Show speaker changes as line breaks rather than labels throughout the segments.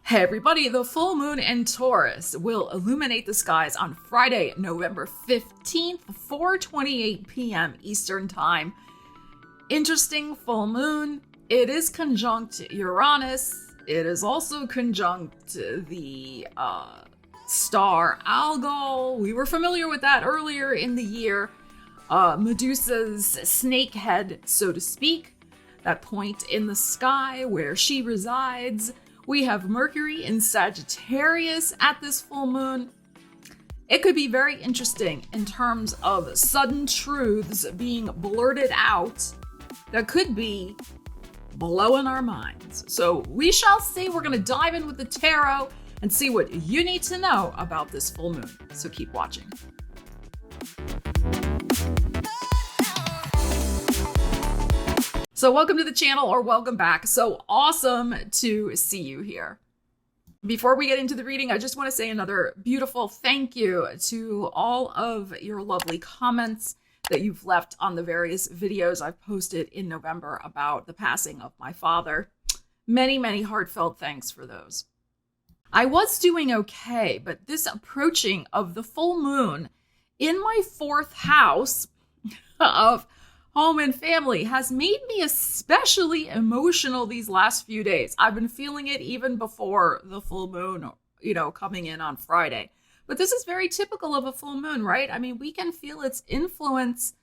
Hey everybody, the full moon in Taurus will illuminate the skies on Friday, November 15th, 4:28 p.m. Eastern Time. Interesting full moon. It is conjunct Uranus. It is also conjunct the star Algol. We were familiar with that earlier in the year. Medusa's snake head, so to speak, that point in the sky where she resides. We have Mercury in Sagittarius at this full moon. It could be very interesting in terms of sudden truths being blurted out that could be blowing our minds. So we shall see. We're going to dive in with the tarot and see what you need to know about this full moon. So keep watching. So welcome to the channel, or welcome back. So awesome to see you here. Before we get into the reading, I just want to say another beautiful thank you to all of your lovely comments that you've left on the various videos I've posted in November about the passing of my father. Many, many heartfelt thanks for those. I was doing okay, but this approaching of the full moon in my fourth house of home and family has made me especially emotional these last few days. I've been feeling it even before the full moon, coming in on Friday. But this is very typical of a full moon, right? I mean, we can feel its influence,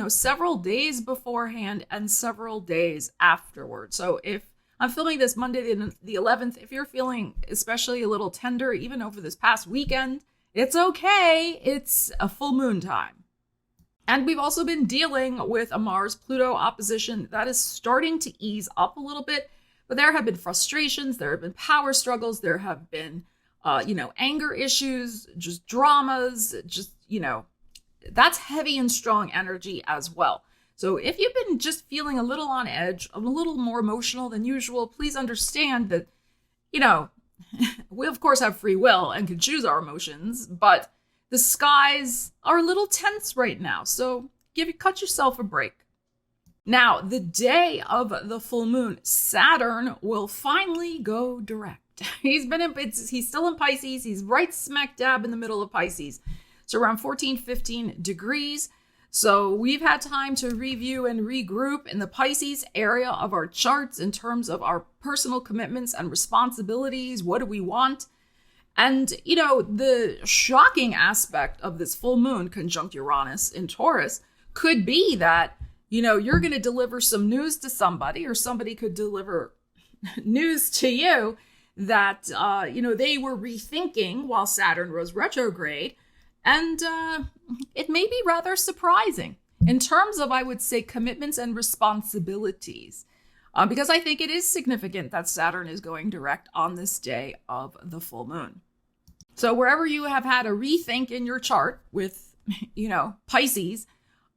several days beforehand and several days afterward. So if I'm filming this Monday the 11th, if you're feeling especially a little tender, even over this past weekend, it's okay. It's a full moon time. And we've also been dealing with a Mars-Pluto opposition that is starting to ease up a little bit, but there have been frustrations, there have been power struggles, there have been, anger issues, just dramas, that's heavy and strong energy as well. So if you've been just feeling a little on edge, a little more emotional than usual, please understand that, we of course have free will and can choose our emotions, but the skies are a little tense right now, so cut yourself a break. Now, the day of the full moon, Saturn will finally go direct. He's still in Pisces. He's right smack dab in the middle of Pisces. It's around 15 degrees. So we've had time to review and regroup in the Pisces area of our charts in terms of our personal commitments and responsibilities. What do we want? And, the shocking aspect of this full moon conjunct Uranus in Taurus could be that, you're going to deliver some news to somebody, or somebody could deliver news to you that, they were rethinking while Saturn was retrograde. And it may be rather surprising in terms of, I would say, commitments and responsibilities. Because I think it is significant that Saturn is going direct on this day of the full moon. So wherever you have had a rethink in your chart with, Pisces,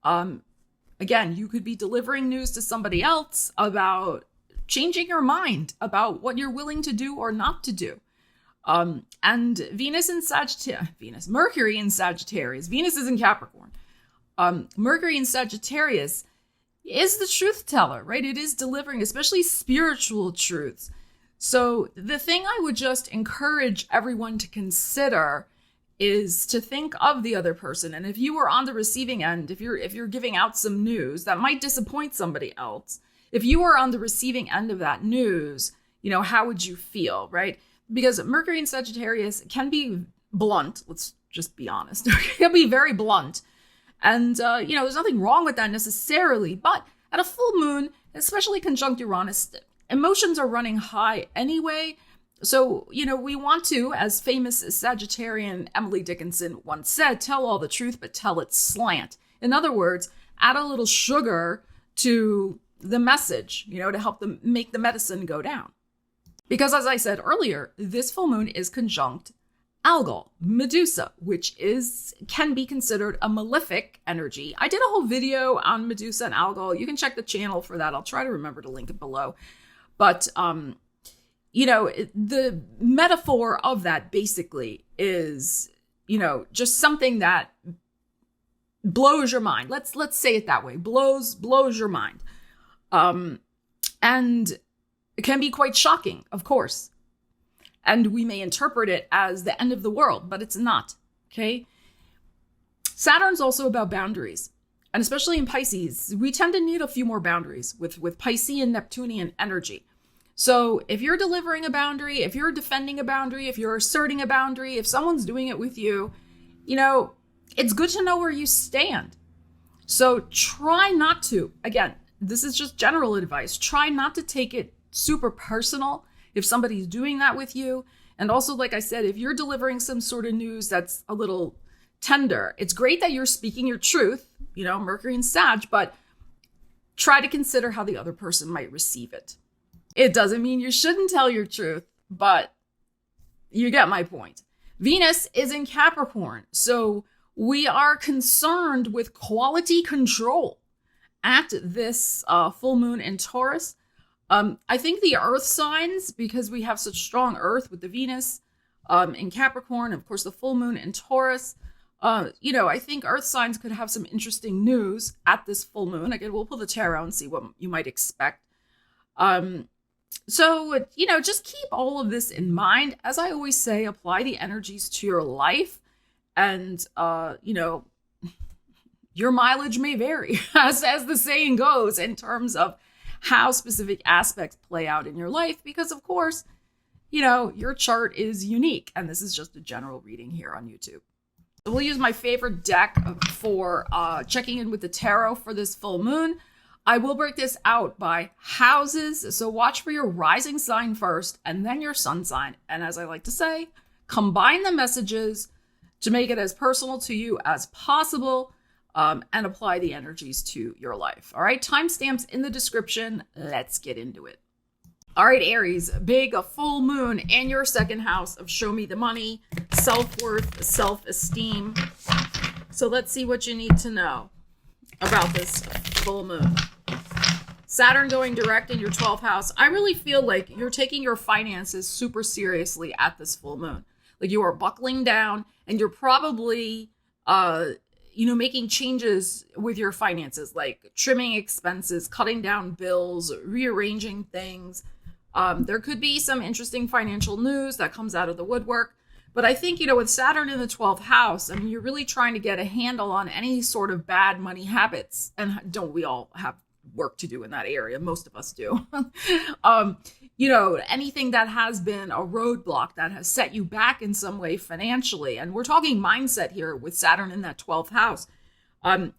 again, you could be delivering news to somebody else about changing your mind about what you're willing to do or not to do. And Mercury in Sagittarius, Venus is in Capricorn. Mercury in Sagittarius is the truth teller, right? It is delivering, especially spiritual truths. So the thing I would just encourage everyone to consider is to think of the other person. And if you were on the receiving end, if you're giving out some news that might disappoint somebody else, if you were on the receiving end of that news, how would you feel, right? Because Mercury in Sagittarius can be blunt. Let's just be honest. It can be very blunt. And, there's nothing wrong with that necessarily, but at a full moon, especially conjunct Uranus, emotions are running high anyway. So, we want to, as famous Sagittarian Emily Dickinson once said, tell all the truth, but tell it slant. In other words, add a little sugar to the message, to help them make the medicine go down. Because as I said earlier, this full moon is conjunct Algol, Medusa, which can be considered a malefic energy. I did a whole video on Medusa and Algol. You can check the channel for that. I'll try to remember to link it below. But, the metaphor of that basically is, just something that blows your mind. Let's say it that way. Blows your mind. And it can be quite shocking, of course. and we may interpret it as the end of the world, but it's not, okay? Saturn's also about boundaries. And especially in Pisces, we tend to need a few more boundaries with Piscean, Neptunian energy. So if you're delivering a boundary, if you're defending a boundary, if you're asserting a boundary, if someone's doing it with you, you know, it's good to know where you stand. So try not to, again, this is just general advice, try not to take it super personal if somebody's doing that with you. And also, like I said, if you're delivering some sort of news that's a little tender, it's great that you're speaking your truth, you know, Mercury and Sag, but try to consider how the other person might receive it. It doesn't mean you shouldn't tell your truth, but you get my point. Venus is in Capricorn, so we are concerned with quality control at this full moon in Taurus. I think the earth signs, because we have such strong earth with the Venus in Capricorn, of course, the full moon in Taurus, you know, I think earth signs could have some interesting news at this full moon. Again, we'll pull the tarot and see what you might expect. So, you know, just keep all of this in mind. As I always say, apply the energies to your life. And, you know, your mileage may vary, as the saying goes, in terms of how specific aspects play out in your life. Because, of course, you know, your chart is unique. And this is just a general reading here on YouTube. So we'll use my favorite deck for checking in with the tarot for this full moon. I will break this out by houses. So watch for your rising sign first and then your sun sign. And as I like to say, combine the messages to make it as personal to you as possible, and apply the energies to your life. All right, timestamps in the description. Let's get into it. All right, Aries, big full moon in your second house of show me the money, self-worth, self-esteem. So let's see what you need to know about this full moon. Saturn going direct in your 12th house. I really feel like you're taking your finances super seriously at this full moon. Like you are buckling down and you're probably, you know, making changes with your finances, like trimming expenses, cutting down bills, rearranging things. There could be some interesting financial news that comes out of the woodwork. But I think, you know, with Saturn in the 12th house, I mean, you're really trying to get a handle on any sort of bad money habits. And don't we all have work to do in that area? Most of us do. You know, anything that has been a roadblock that has set you back in some way financially. And we're talking mindset here with Saturn in that 12th house.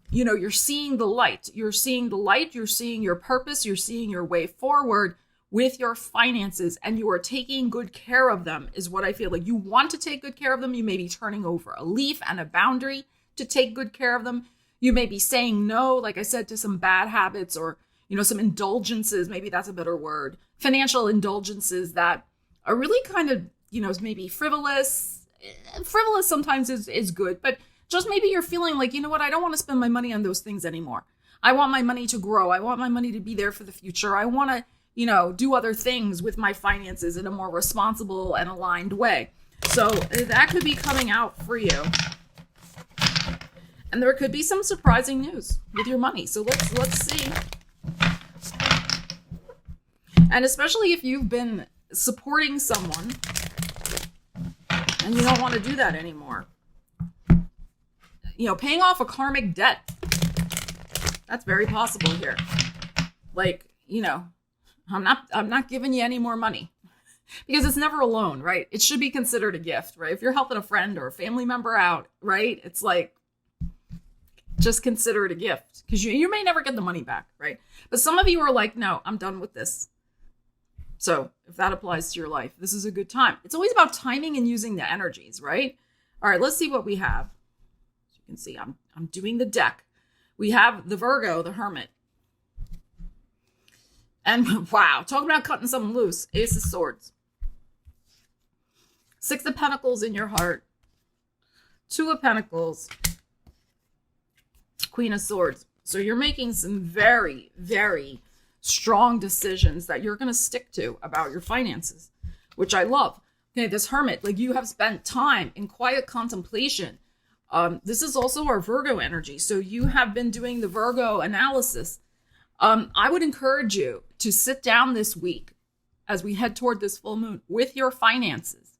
You know, you're seeing the light. You're seeing the light. You're seeing your purpose. You're seeing your way forward with your finances, and you are taking good care of them, is what I feel like. You want to take good care of them. You may be turning over a leaf and a boundary to take good care of them. You may be saying no, like I said, to some bad habits or, you know, some indulgences. Maybe that's a better word. Financial indulgences that are really kind of, you know, maybe frivolous. Frivolous sometimes is good, but just maybe you're feeling like, you know what, I don't want to spend my money on those things anymore. I want my money to grow. I want my money to be there for the future. I want to, you know, do other things with my finances in a more responsible and aligned way. So that could be coming out for you. And there could be some surprising news with your money. So let's see. And especially if you've been supporting someone and you don't want to do that anymore. You know, paying off a karmic debt. That's very possible here. Like, you know, I'm not giving you any more money, because it's never a loan, right? It should be considered a gift, right? If you're helping a friend or a family member out, right? It's like, just consider it a gift, because you may never get the money back, right? But some of you are like, no, I'm done with this. So if that applies to your life, this is a good time. It's always about timing and using the energies, right? All right, let's see what we have. As you can see, I'm doing the deck. We have the Virgo, the Hermit. And wow, talking about cutting something loose. Ace of Swords. Six of Pentacles in your heart. Two of Pentacles. Queen of Swords. So you're making some very, very strong decisions that you're going to stick to about your finances, which I love. Okay, this Hermit, like you have spent time in quiet contemplation. This is also our Virgo energy. So you have been doing the Virgo analysis. I would encourage you to sit down this week as we head toward this full moon with your finances.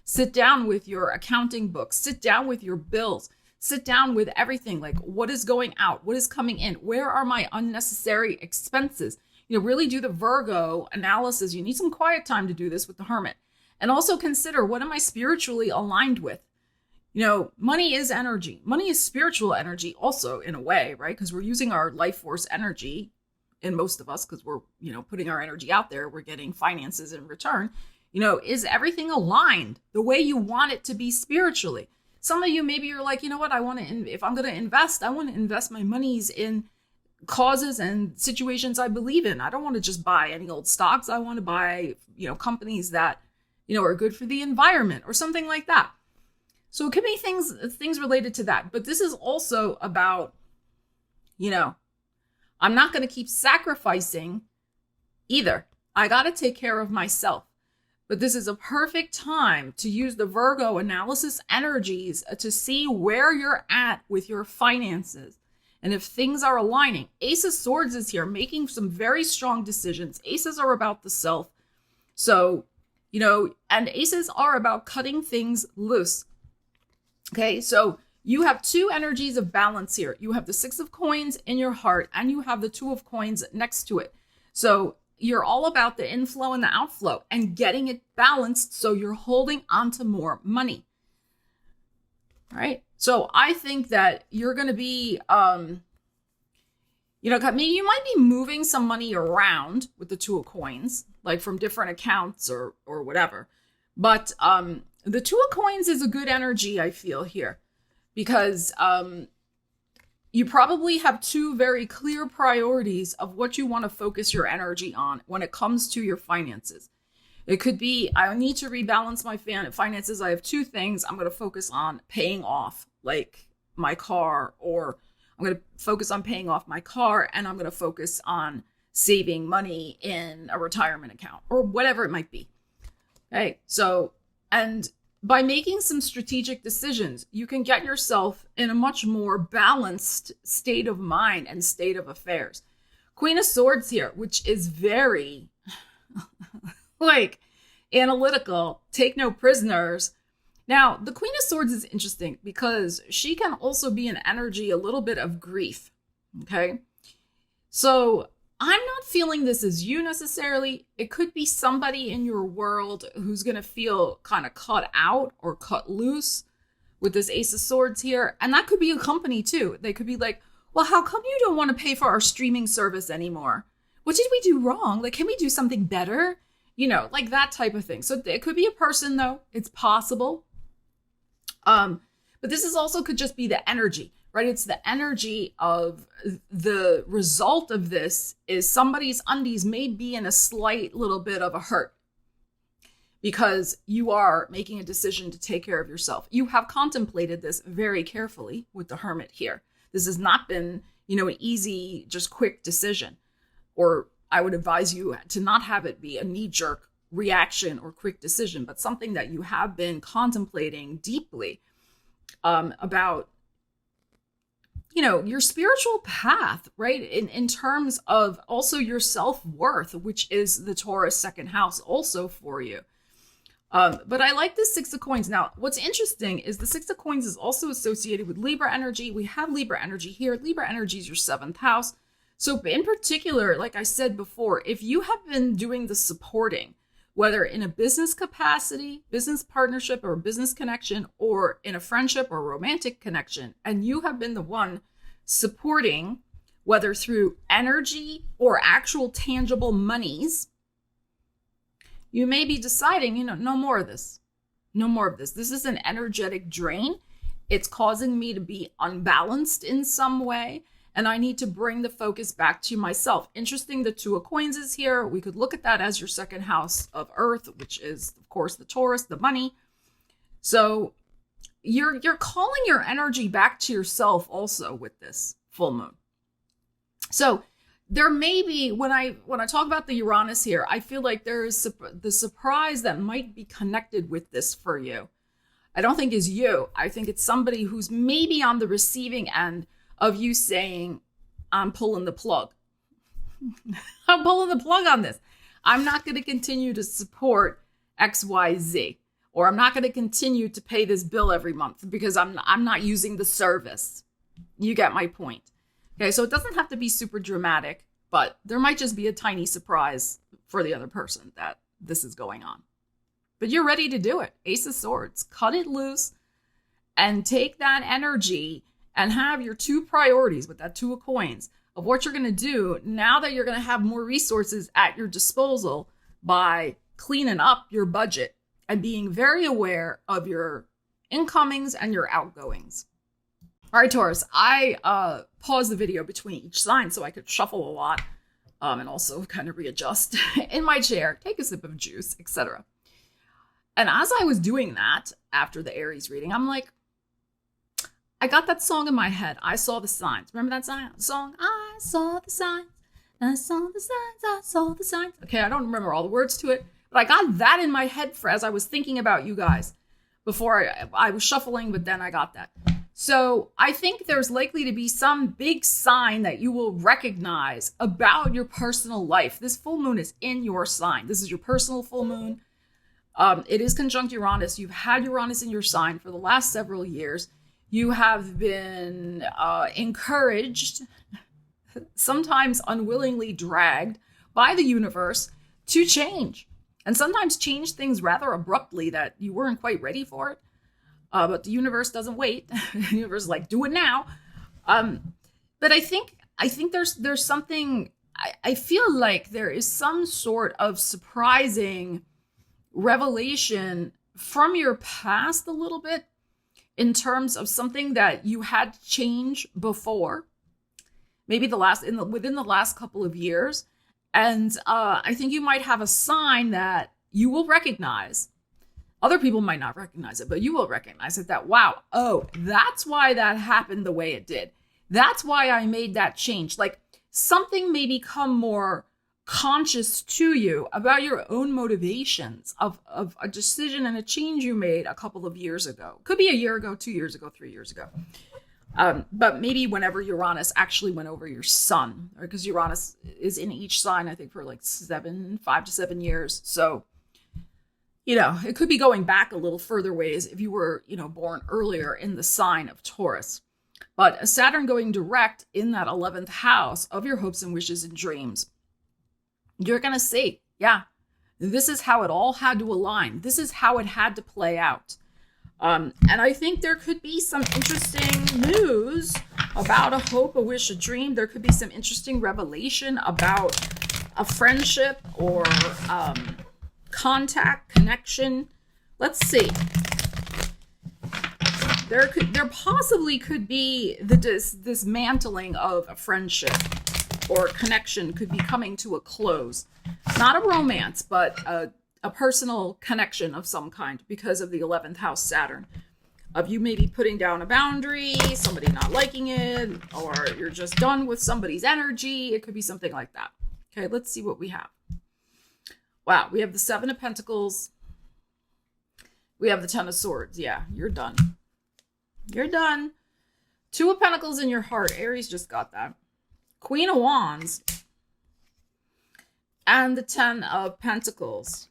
Sit down with your accounting books, sit down with your bills, sit down with everything. Like, what is going out? What is coming in? Where are my unnecessary expenses? Really do the Virgo analysis. You need some quiet time to do this with the Hermit. And also consider, what am I spiritually aligned with? Money is energy. Money is spiritual energy also, in a way, right? Because we're using our life force energy in most of us, because we're, putting our energy out there. We're getting finances in return. Is everything aligned the way you want it to be spiritually? Some of you, maybe you're like, what, if I'm going to invest, I want to invest my monies in causes and situations I believe in. I don't want to just buy any old stocks. I want to buy, companies that, are good for the environment or something like that. So it could be things related to that. But this is also about, I'm not going to keep sacrificing either. I got to take care of myself. But this is a perfect time to use the Virgo analysis energies to see where you're at with your finances and if things are aligning. Ace of Swords is here, making some very strong decisions. Aces are about the self. So, and aces are about cutting things loose. Okay, so you have two energies of balance here. You have the Six of Coins in your heart, and you have the Two of Coins next to it. So you're all about the inflow and the outflow and getting it balanced so you're holding onto more money. All right. So I think that you're going to be, maybe you might be moving some money around with the Two of Coins, like from different accounts or whatever. But the Two of Coins is a good energy, I feel here, because you probably have two very clear priorities of what you want to focus your energy on when it comes to your finances. It could be, I need to rebalance my finances. I have two things I'm going to focus on paying off, like my car, or I'm going to focus on paying off my car, and I'm going to focus on saving money in a retirement account, or whatever it might be. Okay, so, and by making some strategic decisions, you can get yourself in a much more balanced state of mind and state of affairs. Queen of Swords here, which is very analytical, take no prisoners. Now, the Queen of Swords is interesting because she can also be an energy, a little bit of grief. Okay. So I'm not feeling this as you necessarily. It could be somebody in your world who's going to feel kind of cut out or cut loose with this Ace of Swords here. And that could be a company too. They could be like, well, how come you don't want to pay for our streaming service anymore? What did we do wrong? Like, can we do something better? Like that type of thing. So it could be a person though. It's possible. But this is also could just be the energy. Right? It's the energy of the result of this is somebody's undies may be in a slight little bit of a hurt because you are making a decision to take care of yourself. You have contemplated this very carefully with the Hermit here. This has not been, an easy, just quick decision. Or I would advise you to not have it be a knee-jerk reaction or quick decision, but something that you have been contemplating deeply about your spiritual path, right? In terms of also your self-worth, which is the Taurus second house also for you. But I like this Six of Coins. Now, what's interesting is the Six of Coins is also associated with Libra energy. We have Libra energy here. Libra energy is your seventh house. So in particular, like I said before, if you have been doing the supporting, whether in a business capacity, business partnership, or business connection, or in a friendship or romantic connection, and you have been the one supporting, whether through energy or actual tangible monies, you may be deciding, no more of this. No more of this. This is an energetic drain. It's causing me to be unbalanced in some way. And I need to bring the focus back to myself. Interesting, the Two of Coins is here. We could look at that as your second house of Earth, which is, of course, the Taurus, the money. So you're calling your energy back to yourself also with this full moon. So there may be, when I talk about the Uranus here, I feel like there is the surprise that might be connected with this for you. I don't think is you. I think it's somebody who's maybe on the receiving end of you saying, I'm pulling the plug. I'm pulling the plug on this. I'm not going to continue to support XYZ, or I'm not going to continue to pay this bill every month because I'm not using the service. You get my point. Okay, so it doesn't have to be super dramatic, but there might just be a tiny surprise for the other person that this is going on. But you're ready to do it. Ace of Swords. Cut it loose and take that energy and have your two priorities with that Two of Coins of what you're going to do now that you're going to have more resources at your disposal by cleaning up your budget and being very aware of your incomings and your outgoings. All right, Taurus, I paused the video between each sign so I could shuffle a lot and also kind of readjust in my chair, take a sip of juice, etc. And as I was doing that after the Aries reading, I'm like, I got that song in my head. I saw the signs. Remember that song? I saw the signs. I saw the signs. I saw the signs. Okay, I don't remember all the words to it, but I got that in my head for as I was thinking about you guys before I was shuffling, but then I got that. So I think there's likely to be some big sign that you will recognize about your personal life. This full moon is in your sign. This is your personal full moon. It is conjunct Uranus. You've had Uranus in your sign for the last several years. You have been encouraged, sometimes unwillingly dragged by the universe to change. And sometimes change things rather abruptly that you weren't quite ready for it. But the universe doesn't wait. The universe is like, do it now. But I think there's something, I feel like there is some sort of surprising revelation from your past a little bit in terms of something that you had to change before, maybe within the last couple of years. And I think you might have a sign that you will recognize. Other people might not recognize it, but you will recognize it that, wow, oh, that's why that happened the way it did. That's why I made that change. Like something may become more conscious to you about your own motivations of a decision and a change you made a couple of years ago. Could be a year ago, 2 years ago, 3 years ago. But maybe whenever Uranus actually went over your sun, because Uranus is in each sign, I think for like 5 to 7 years. So, it could be going back a little further ways if you were, born earlier in the sign of Taurus. But a Saturn going direct in that 11th house of your hopes and wishes and dreams, you're going to see, yeah, this is how it all had to align. This is how it had to play out. And I think there could be some interesting news about a hope, a wish, a dream. There could be some interesting revelation about a friendship or contact, connection. Let's see. There possibly could be the dismantling of a friendship or connection could be coming to a close. Not a romance, but a personal connection of some kind because of the 11th house Saturn. Of you maybe putting down a boundary, somebody not liking it, or you're just done with somebody's energy. It could be something like that. Okay, let's see what we have. Wow, we have the 7 of Pentacles. We have the 10 of Swords. Yeah, you're done. You're done. 2 of Pentacles in your heart. Aries just got that. Queen of Wands. And the 10 of Pentacles.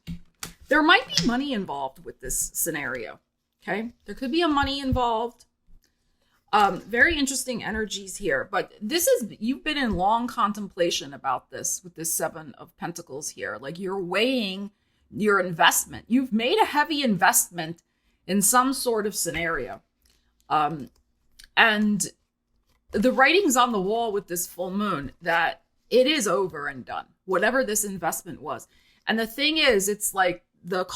There might be money involved with this scenario. Okay, there could be a money involved. Very interesting energies here, but you've been in long contemplation about this with this 7 of Pentacles here. Like you're weighing your investment. You've made a heavy investment in some sort of scenario. And the writing's on the wall with this full moon that it is over and done, whatever this investment was. And the thing is, it's like the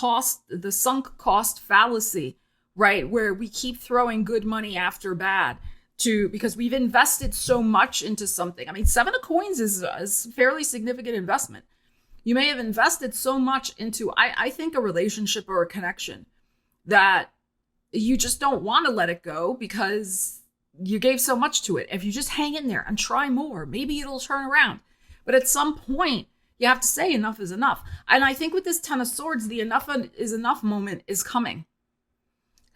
sunk cost fallacy, right? Where we keep throwing good money after bad because we've invested so much into something. I mean, 7 of Coins is a fairly significant investment. You may have invested so much into, I think, a relationship or a connection that you just don't want to let it go because you gave so much to it. If you just hang in there and try more, maybe it'll turn around. But at some point, you have to say enough is enough. And I think with this 10 of Swords, the enough is enough moment is coming.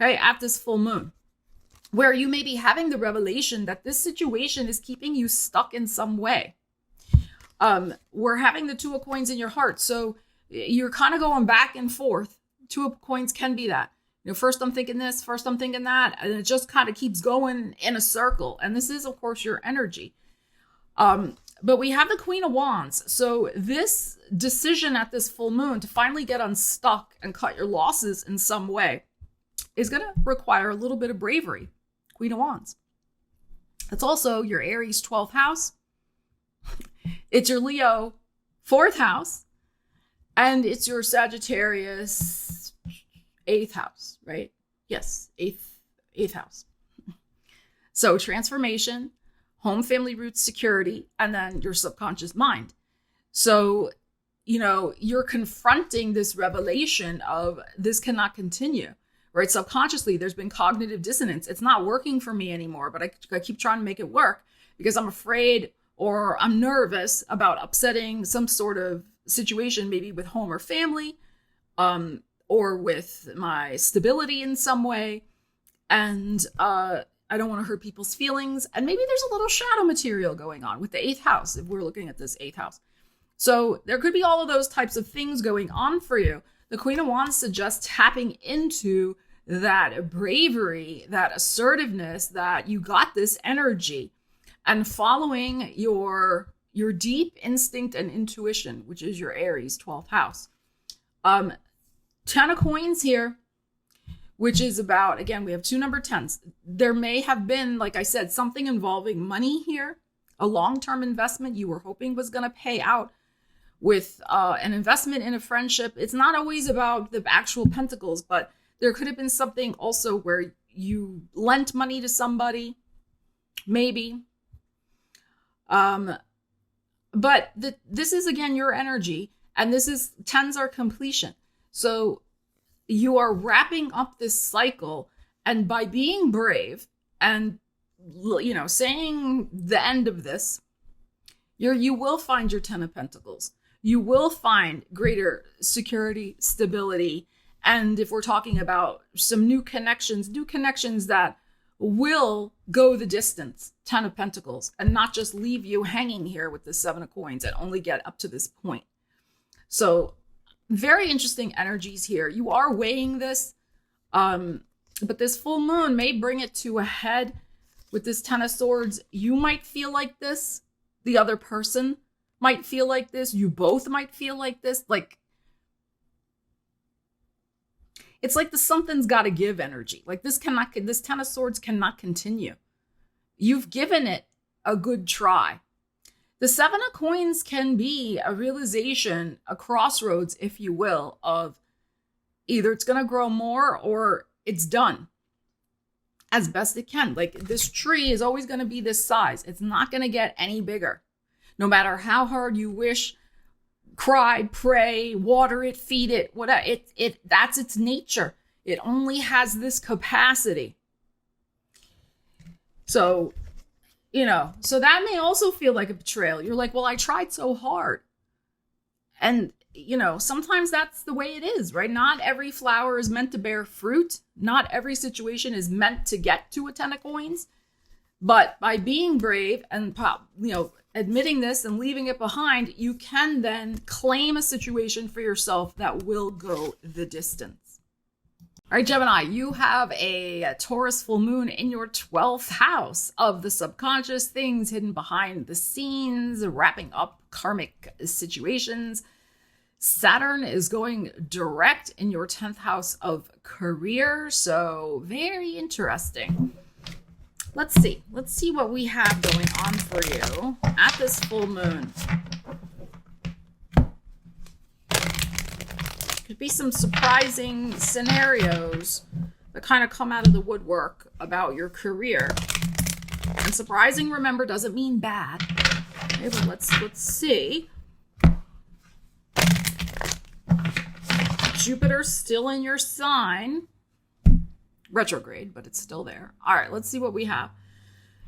Okay, at this full moon, where you may be having the revelation that this situation is keeping you stuck in some way. We're having the Two of Coins in your heart. So you're kind of going back and forth. Two of Coins can be that. You know, first I'm thinking this, first I'm thinking that, and it just kind of keeps going in a circle. And this is, of course, your energy. But we have the Queen of Wands. So this decision at this full moon to finally get unstuck and cut your losses in some way is going to require a little bit of bravery. Queen of Wands. It's also your Aries 12th house. It's your Leo 4th house. And it's your Sagittarius 8th house, right? Yes, 8th house. So transformation, home, family roots, security, and then your subconscious mind. So, you know, you're confronting this revelation of this cannot continue, right? Subconsciously, there's been cognitive dissonance. It's not working for me anymore, but I keep trying to make it work because I'm afraid or I'm nervous about upsetting some sort of situation, maybe with home or family, or with my stability in some way. And I don't want to hurt people's feelings. And maybe there's a little shadow material going on with the 8th house, if we're looking at this 8th house. So there could be all of those types of things going on for you. The Queen of Wands suggests tapping into that bravery, that assertiveness, that you got this energy, and following your deep instinct and intuition, which is your Aries 12th house. 10 of Coins here, which is about, again, we have two number 10s. There may have been, like I said, something involving money here, a long-term investment you were hoping was going to pay out with an investment in a friendship. It's not always about the actual pentacles, but there could have been something also where you lent money to somebody, maybe. But this is, again, your energy, and this is 10s are completion. So you are wrapping up this cycle, and by being brave and, you know, saying the end of this, you will find your 10 of Pentacles. You will find greater security, stability, and if we're talking about some new connections that will go the distance, 10 of Pentacles, and not just leave you hanging here with the 7 of Coins and only get up to this point. So very interesting energies here. You are weighing this, but this full moon may bring it to a head with this 10 of Swords. You might feel like this. The other person might feel like this. You both might feel like this. Like, it's like the something's got to give energy. Like this 10 of Swords cannot continue. You've given it a good try. The 7 of Coins can be a realization, a crossroads, if you will, of either it's going to grow more or it's done as best it can. Like this tree is always going to be this size. It's not going to get any bigger. No matter how hard you wish, cry, pray, water it, feed it, whatever. That's its nature. It only has this capacity. So, you know, so that may also feel like a betrayal. You're like, well, I tried so hard. And, you know, sometimes that's the way it is, right? Not every flower is meant to bear fruit. Not every situation is meant to get to a 10 of Coins. But by being brave and, you know, admitting this and leaving it behind, you can then claim a situation for yourself that will go the distance. All right, Gemini, you have a Taurus full moon in your 12th house of the subconscious, things hidden behind the scenes, wrapping up karmic situations. Saturn is going direct in your 10th house of career, so very interesting. Let's see what we have going on for you at this full moon. Could be some surprising scenarios that kind of come out of the woodwork about your career. And surprising, remember, doesn't mean bad. Okay, but let's see. Jupiter's still in your sign. Retrograde, but it's still there. All right, let's see what we have.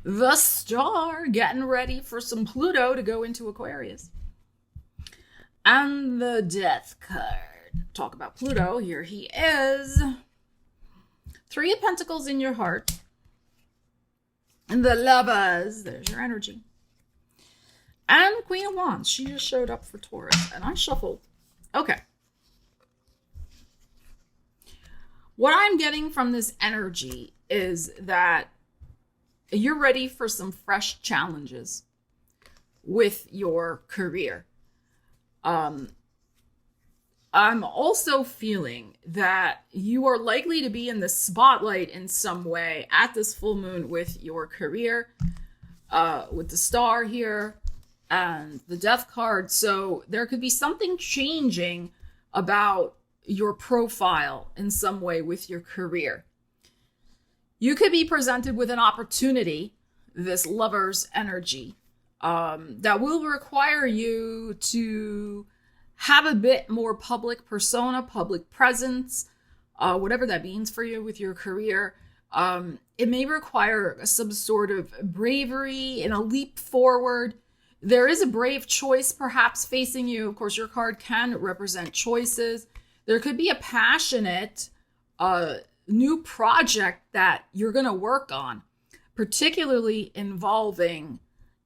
The Star, getting ready for some Pluto to go into Aquarius. And the Death card. Talk about Pluto. Here he is. 3 of Pentacles in your heart. And the Lovers. There's your energy. And Queen of Wands. She just showed up for Taurus. And I shuffled. Okay. What I'm getting from this energy is that you're ready for some fresh challenges with your career. I'm also feeling that you are likely to be in the spotlight in some way at this full moon with your career, with the star here and the death card. So there could be something changing about your profile in some way with your career. You could be presented with an opportunity, this lover's energy, that will require you to have a bit more public persona, public presence, whatever that means for you with your career. It may require some sort of bravery and a leap forward. There is a brave choice perhaps facing you. Of course, your card can represent choices. There could be a passionate new project that you're going to work on, particularly involving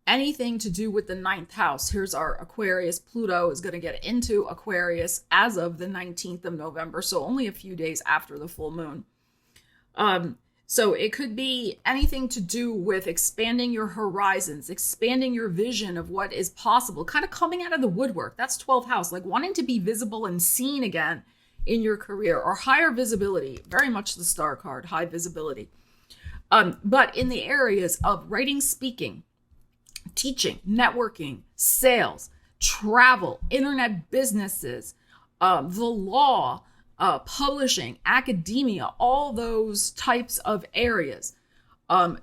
anything to do with the 9th house. Here's our Aquarius. Pluto is going to get into Aquarius as of the 19th of November, so only a few days after the full moon. So it could be anything to do with expanding your horizons, expanding your vision of what is possible, kind of coming out of the woodwork. That's 12th house, like wanting to be visible and seen again in your career, or higher visibility, very much the star card, high visibility. But in the areas of writing, speaking, teaching, networking, sales, travel, internet businesses, the law, publishing, academia, all those types of areas.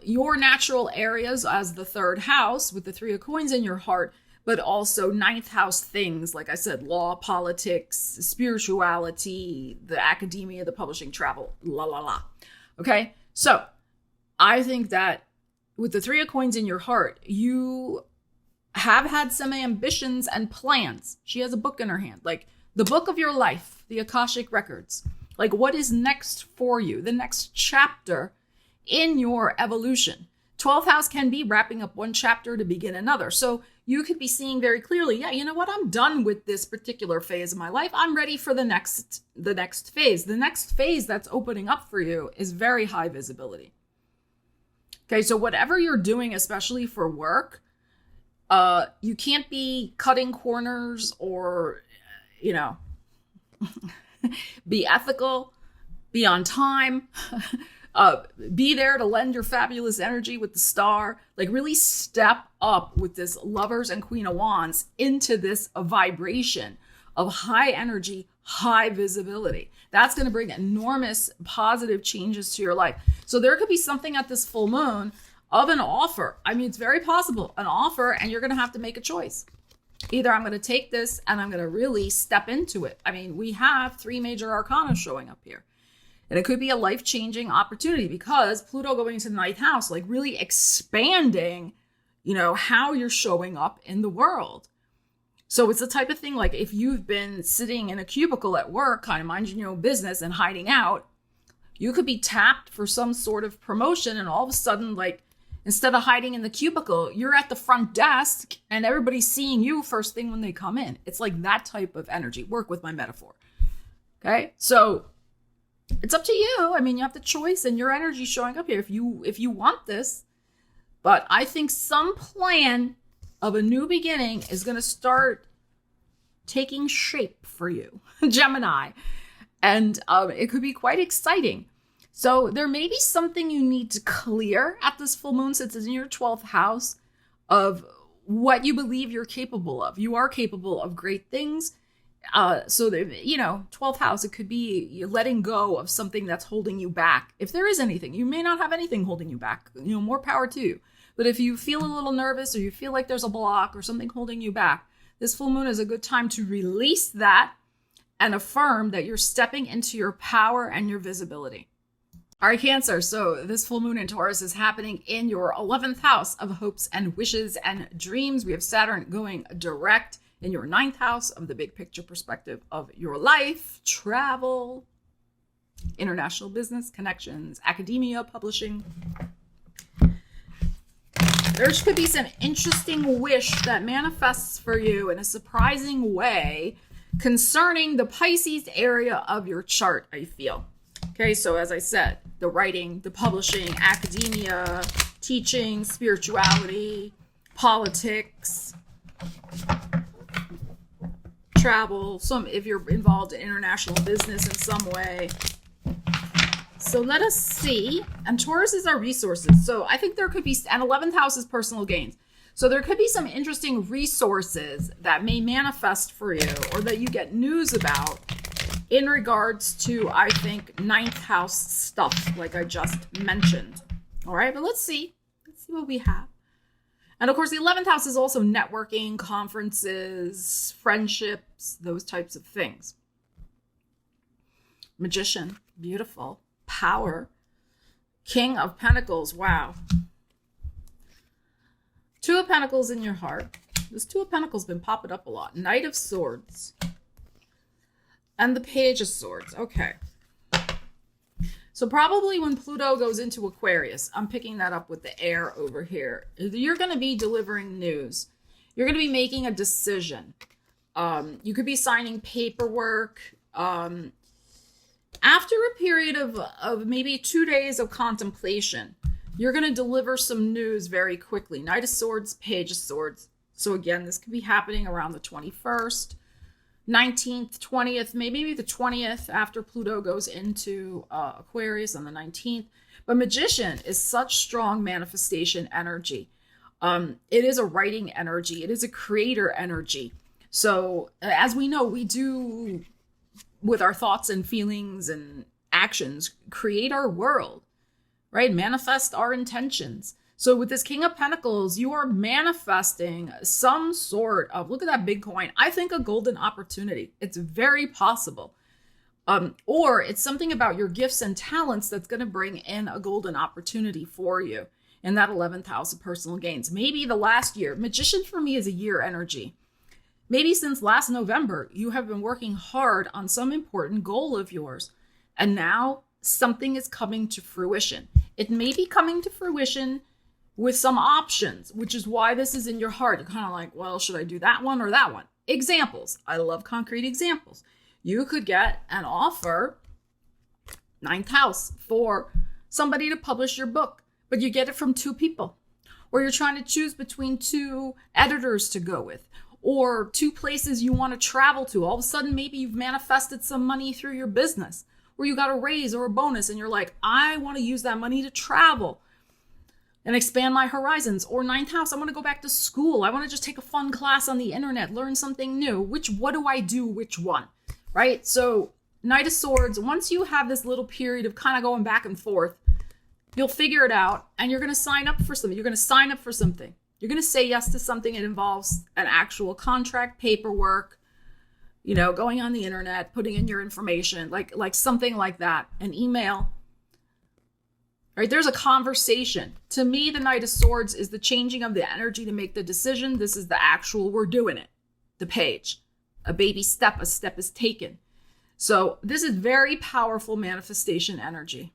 Your natural areas as the 3rd house with the 3 of coins in your heart, but also 9th house things, like I said, law, politics, spirituality, the academia, the publishing, travel, la, la, la. Okay? So I think that with the 3 of coins in your heart, you have had some ambitions and plans. She has a book in her hand, like the book of your life, the Akashic Records. Like what is next for you, the next chapter in your evolution. 12th house can be wrapping up one chapter to begin another. So you could be seeing very clearly, yeah, you know what? I'm done with this particular phase of my life. I'm ready for the next phase. The next phase that's opening up for you is very high visibility. Okay, so whatever you're doing, especially for work, you can't be cutting corners or, be ethical, be on time, be there to lend your fabulous energy with the star. Like really step up with this Lovers and Queen of Wands into this vibration of high energy, high visibility. That's going to bring enormous positive changes to your life. So there could be something at this full moon of an offer. I mean, it's very possible, an offer, and you're going to have to make a choice. Either I'm going to take this and I'm going to really step into it. I mean, we have 3 major arcana showing up here. And it could be a life-changing opportunity because Pluto going into the 9th house, like really expanding, how you're showing up in the world. So it's the type of thing, like if you've been sitting in a cubicle at work, kind of minding your own business and hiding out, you could be tapped for some sort of promotion. And all of a sudden, like, instead of hiding in the cubicle, you're at the front desk and everybody's seeing you first thing when they come in. It's like that type of energy. Work with my metaphor. Okay. So it's up to you. I mean, you have the choice and your energy showing up here if you want this. But I think some plan of a new beginning is going to start taking shape for you, Gemini. And it could be quite exciting. So there may be something you need to clear at this full moon since it's in your 12th house of what you believe you're capable of. You are capable of great things. So, 12th house, it could be letting go of something that's holding you back. If there is anything, you may not have anything holding you back, more power to you. But if you feel a little nervous or you feel like there's a block or something holding you back, this full moon is a good time to release that and affirm that you're stepping into your power and your visibility. All right, Cancer. So this full moon in Taurus is happening in your 11th house of hopes and wishes and dreams. We have Saturn going direct in your 9th house of the big picture perspective of your life, travel, international business, connections, academia, publishing. There could be some interesting wish that manifests for you in a surprising way concerning the Pisces area of your chart, I feel. Okay, so as I said, the writing, the publishing, academia, teaching, spirituality, politics, travel, if you're involved in international business in some way. So let us see. And Taurus is our resources. So I think there could be, and 11th house is personal gains. So there could be some interesting resources that may manifest for you or that you get news about in regards to, I think, 9th house stuff, like I just mentioned. All right, but let's see. Let's see what we have. And of course, the 11th house is also networking, conferences, friendships, those types of things. Magician, beautiful. Power. King of Pentacles, wow. Two of Pentacles in your heart. This Two of Pentacles been popping up a lot. Knight of Swords. And the Page of Swords, okay. So probably when Pluto goes into Aquarius, I'm picking that up with the air over here. You're going to be delivering news. You're going to be making a decision. You could be signing paperwork. After a period of maybe 2 days of contemplation, you're going to deliver some news very quickly. Knight of Swords, Page of Swords. So again, this could be happening around the 21st, 19th, 20th, maybe the 20th after Pluto goes into Aquarius on the 19th. But Magician is such strong manifestation energy. It is a writing energy. It is a creator energy. So as we know, we do, with our thoughts and feelings and actions, create our world, right? Manifest our intentions. So with this King of Pentacles, you are manifesting some sort of, look at that big coin. I think a golden opportunity. It's very possible. Or it's something about your gifts and talents that's going to bring in a golden opportunity for you in that 11th house of personal gains. Maybe the last year. Magician for me is a year energy. Maybe since last November, you have been working hard on some important goal of yours. And now something is coming to fruition. It may be coming to fruition with some options, which is why this is in your heart. You're kind of like, well, should I do that one or that one? Examples. I love concrete examples. You could get an offer, 9th house, for somebody to publish your book, but you get it from 2 people. Or you're trying to choose between 2 editors to go with, or 2 places you want to travel to. All of a sudden, maybe you've manifested some money through your business, or you got a raise or a bonus, and you're like, I want to use that money to travel and expand my horizons. Or 9th house, I want to go back to school. I want to just take a fun class on the internet, learn something new. What do I do? Which one? Right? So Knight of Swords, once you have this little period of kind of going back and forth, you'll figure it out and you're going to sign up for something. You're going to sign up for something. You're going to say yes to something that involves an actual contract, paperwork, going on the internet, putting in your information, like something like that, an email. Right? There's a conversation. To me, the Knight of Swords is the changing of the energy to make the decision. This is the actual, we're doing it. The Page. A baby step, a step is taken. So this is very powerful manifestation energy.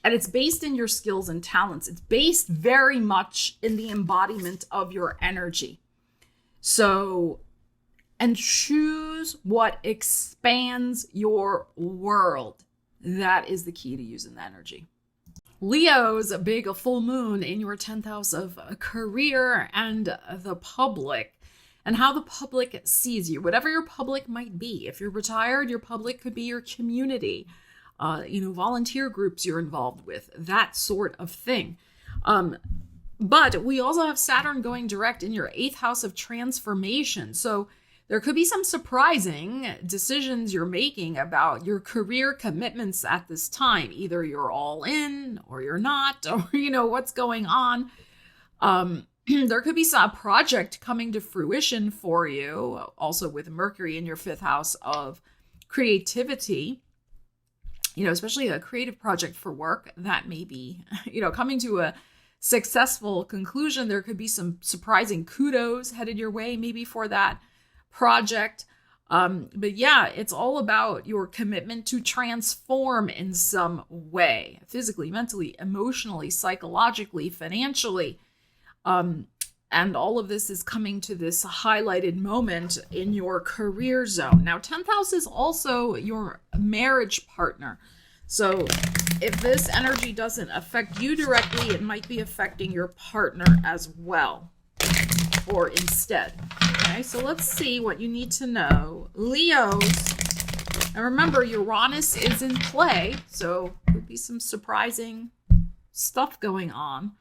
And it's based in your skills and talents. It's based very much in the embodiment of your energy. So, and choose what expands your world. That is the key to using the energy. Leo's a big full moon in your 10th house of career and the public, and how the public sees you, whatever your public might be. If you're retired, your public could be your community, volunteer groups you're involved with, that sort of thing. But we also have Saturn going direct in your 8th house of transformation. So there could be some surprising decisions you're making about your career commitments at this time. Either you're all in or you're not, or what's going on. There could be a project coming to fruition for you, also with Mercury in your 5th house of creativity, especially a creative project for work that may be, coming to a successful conclusion. There could be some surprising kudos headed your way, maybe for that project. But yeah, it's all about your commitment to transform in some way, physically, mentally, emotionally, psychologically, financially. And all of this is coming to this highlighted moment in your career zone. Now, 10th house is also your marriage partner. So if this energy doesn't affect you directly, it might be affecting your partner as well, or instead. Okay, so let's see what you need to know. Leos, and remember, Uranus is in play, so there'll be some surprising stuff going on.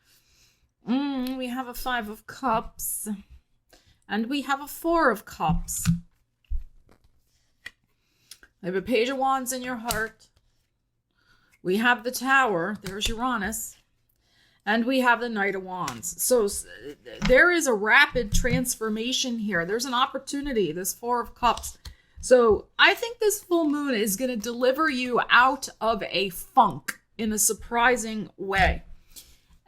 We have a 5 of Cups, and we have a 4 of Cups. I have a Page of Wands in your heart. We have the Tower, there's Uranus, and we have the Knight of Wands. So there is a rapid transformation here. There's an opportunity, this 4 of Cups. So I think this full moon is going to deliver you out of a funk in a surprising way.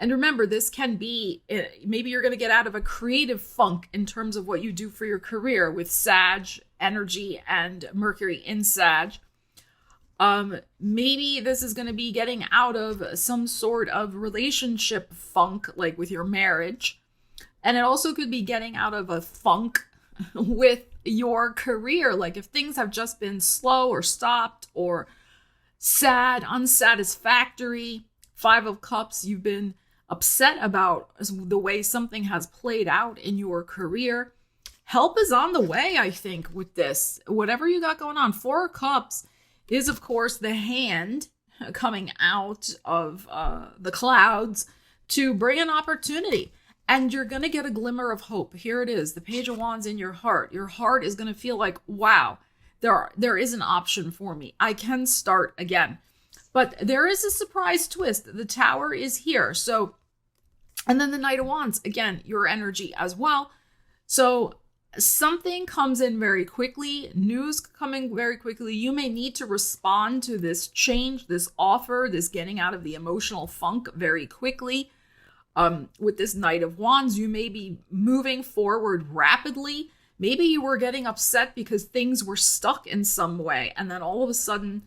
And remember, this can be, maybe you're going to get out of a creative funk in terms of what you do for your career with Sag energy and Mercury in Sag. Maybe this is going to be getting out of some sort of relationship funk, like with your marriage. And it also could be getting out of a funk with your career. Like if things have just been slow or stopped or sad, unsatisfactory. 5 of Cups, you've been upset about the way something has played out in your career. Help is on the way, I think, with this. Whatever you got going on. 4 of Cups is, of course, the hand coming out of the clouds to bring an opportunity. And you're going to get a glimmer of hope. Here it is, the Page of Wands in your heart. Your heart is going to feel like, wow, there is an option for me. I can start again. But there is a surprise twist. The Tower is here. So, and then the Knight of Wands, again, your energy as well. So something comes in very quickly, news coming very quickly. You may need to respond to this change, this offer, this getting out of the emotional funk very quickly. With this Knight of Wands, you may be moving forward rapidly. Maybe you were getting upset because things were stuck in some way. And then all of a sudden,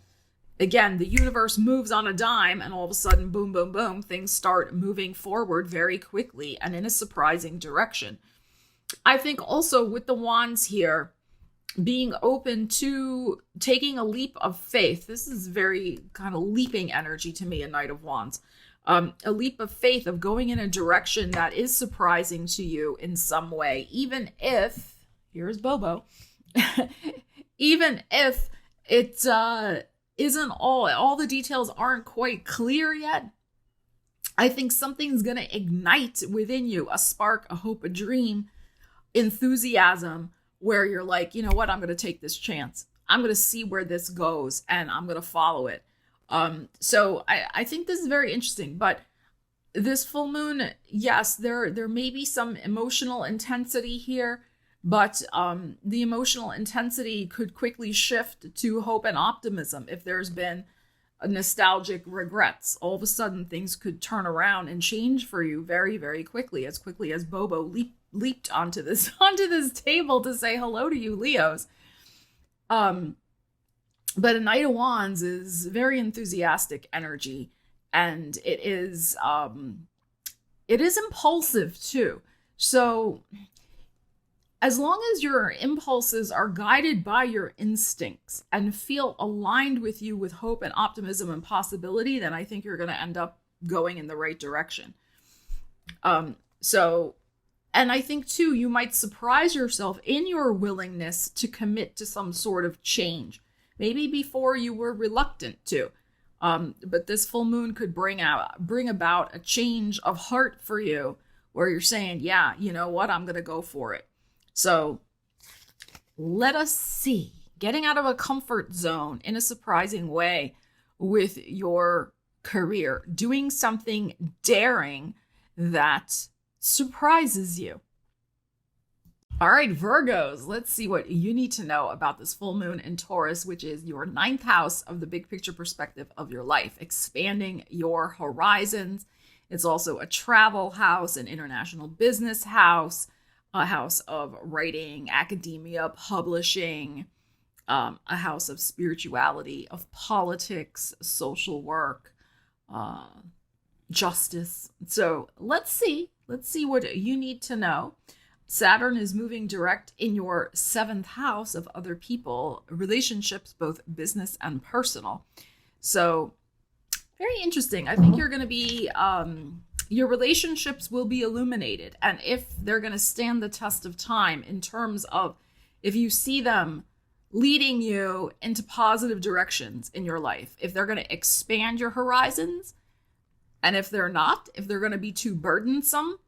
again, the universe moves on a dime and all of a sudden, boom, boom, boom, things start moving forward very quickly and in a surprising direction. I think also with the Wands here, being open to taking a leap of faith. This is very kind of leaping energy to me, a Knight of Wands. A leap of faith of going in a direction that is surprising to you in some way, even if, here's Bobo, even if it isn't all the details aren't quite clear yet. I think something's going to ignite within you, a spark, a hope, a dream, enthusiasm, where you're like, you know what, I'm going to take this chance. I'm going to see where this goes and I'm going to follow it. So I think this is very interesting, but this full moon, yes, there may be some emotional intensity here, but the emotional intensity could quickly shift to hope and optimism. If there's been nostalgic regrets, all of a sudden things could turn around and change for you very, very quickly as Bobo leaped onto this table to say hello to you, Leos. But a Knight of Wands is very enthusiastic energy, and it is impulsive too. So as long as your impulses are guided by your instincts and feel aligned with you with hope and optimism and possibility, then I think you're going to end up going in the right direction. And I think too, you might surprise yourself in your willingness to commit to some sort of change. Maybe before you were reluctant to, but this full moon could bring about a change of heart for you where you're saying, yeah, you know what, I'm going to go for it. So let us see, getting out of a comfort zone in a surprising way with your career, doing something daring that surprises you. All right, Virgos, let's see what you need to know about this full moon in Taurus, which is your 9th house of the big picture perspective of your life, expanding your horizons. It's also a travel house, an international business house, a house of writing, academia, publishing, a house of spirituality, of politics, social work, justice. So let's see what you need to know. Saturn is moving direct in your 7th house of other people, relationships, both business and personal. So very interesting. I think you're going to be, your relationships will be illuminated. And if they're going to stand the test of time in terms of if you see them leading you into positive directions in your life, if they're going to expand your horizons, and if they're not, if they're going to be too burdensome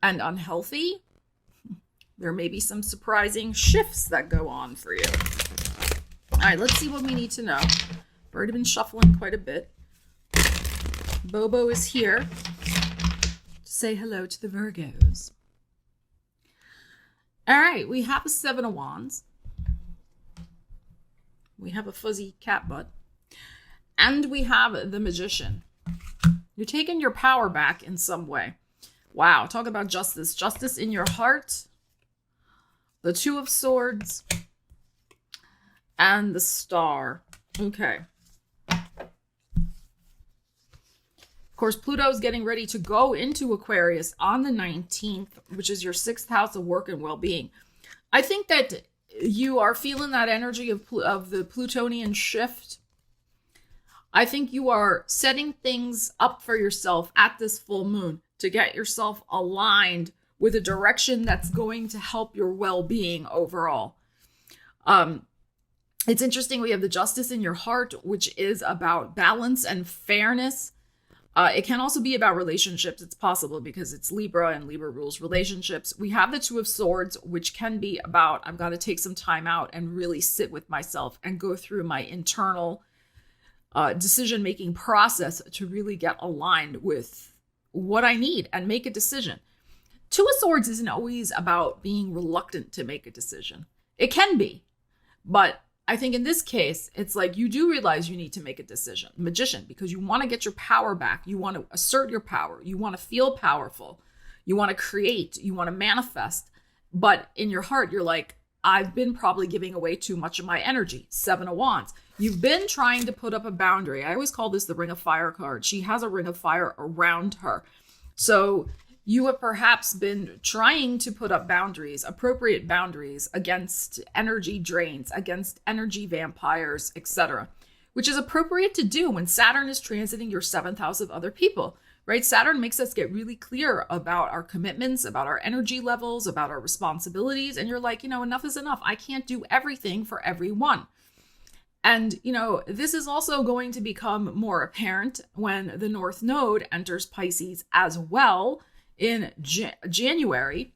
and unhealthy, there may be some surprising shifts that go on for you. All right, let's see what we need to know. I've already been shuffling quite a bit. Bobo is here to say hello to the Virgos. All right, we have a 7 of Wands. We have a fuzzy cat butt. And we have the Magician. You're taking your power back in some way. Wow, talk about justice. Justice in your heart. The 2 of Swords. And the Star. Okay. Of course, Pluto's getting ready to go into Aquarius on the 19th, which is your 6th house of work and well-being. I think that you are feeling that energy of the Plutonian shift. I think you are setting things up for yourself at this full moon to get yourself aligned with a direction that's going to help your well-being overall. It's interesting. We have the Justice in your heart, which is about balance and fairness. It can also be about relationships. It's possible because it's Libra and Libra rules relationships. We have the 2 of Swords, which can be about, I've got to take some time out and really sit with myself and go through my internal decision-making process to really get aligned with what I need and make a decision. 2 of Swords isn't always about being reluctant to make a decision. It can be, but I think in this case, it's like you do realize you need to make a decision. Magician, because you want to get your power back. You want to assert your power. You want to feel powerful. You want to create. You want to manifest. But in your heart, you're like, I've been probably giving away too much of my energy. 7 of Wands. You've been trying to put up a boundary. I always call this the Ring of Fire card. She has a Ring of Fire around her. So you have perhaps been trying to put up boundaries, appropriate boundaries against energy drains, against energy vampires, etc., which is appropriate to do when Saturn is transiting your 7th house of other people, right? Saturn makes us get really clear about our commitments, about our energy levels, about our responsibilities. And you're like, enough is enough. I can't do everything for everyone. And, this is also going to become more apparent when the North Node enters Pisces as well in January,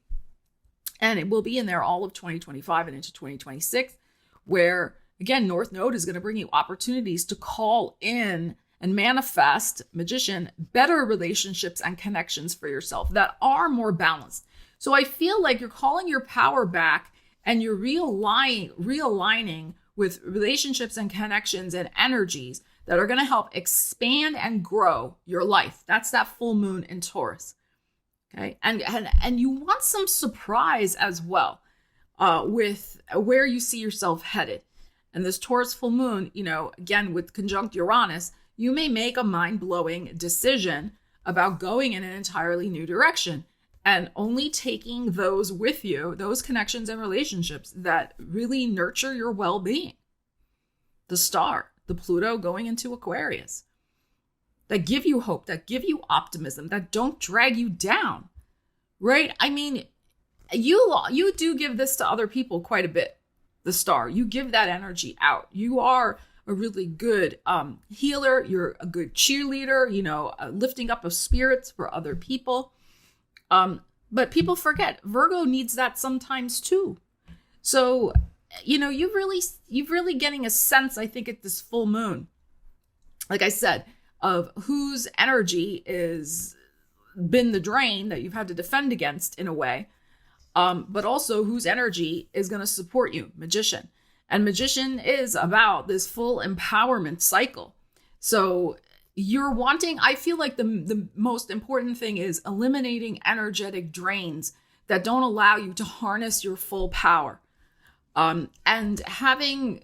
and it will be in there all of 2025 and into 2026, where again, North Node is going to bring you opportunities to call in and manifest, Magician, better relationships and connections for yourself that are more balanced. So I feel like you're calling your power back and you're realigning with relationships and connections and energies that are going to help expand and grow your life. That's that full moon in Taurus. Okay, and you want some surprise as well with where you see yourself headed. And this Taurus full moon, again, with conjunct Uranus, you may make a mind-blowing decision about going in an entirely new direction and only taking those with you, those connections and relationships that really nurture your well-being. The Star, the Pluto going into Aquarius, that give you hope, that give you optimism, that don't drag you down, right? I mean, you do give this to other people quite a bit, the Star. You give that energy out. You are a really good healer. You're a good cheerleader, lifting up of spirits for other people. But people forget, Virgo needs that sometimes too. So, you've really getting a sense, I think, at this full moon, like I said, of whose energy is been the drain that you've had to defend against in a way, but also whose energy is going to support you, Magician. And Magician is about this full empowerment cycle. So you're wanting, I feel like the most important thing is eliminating energetic drains that don't allow you to harness your full power. And having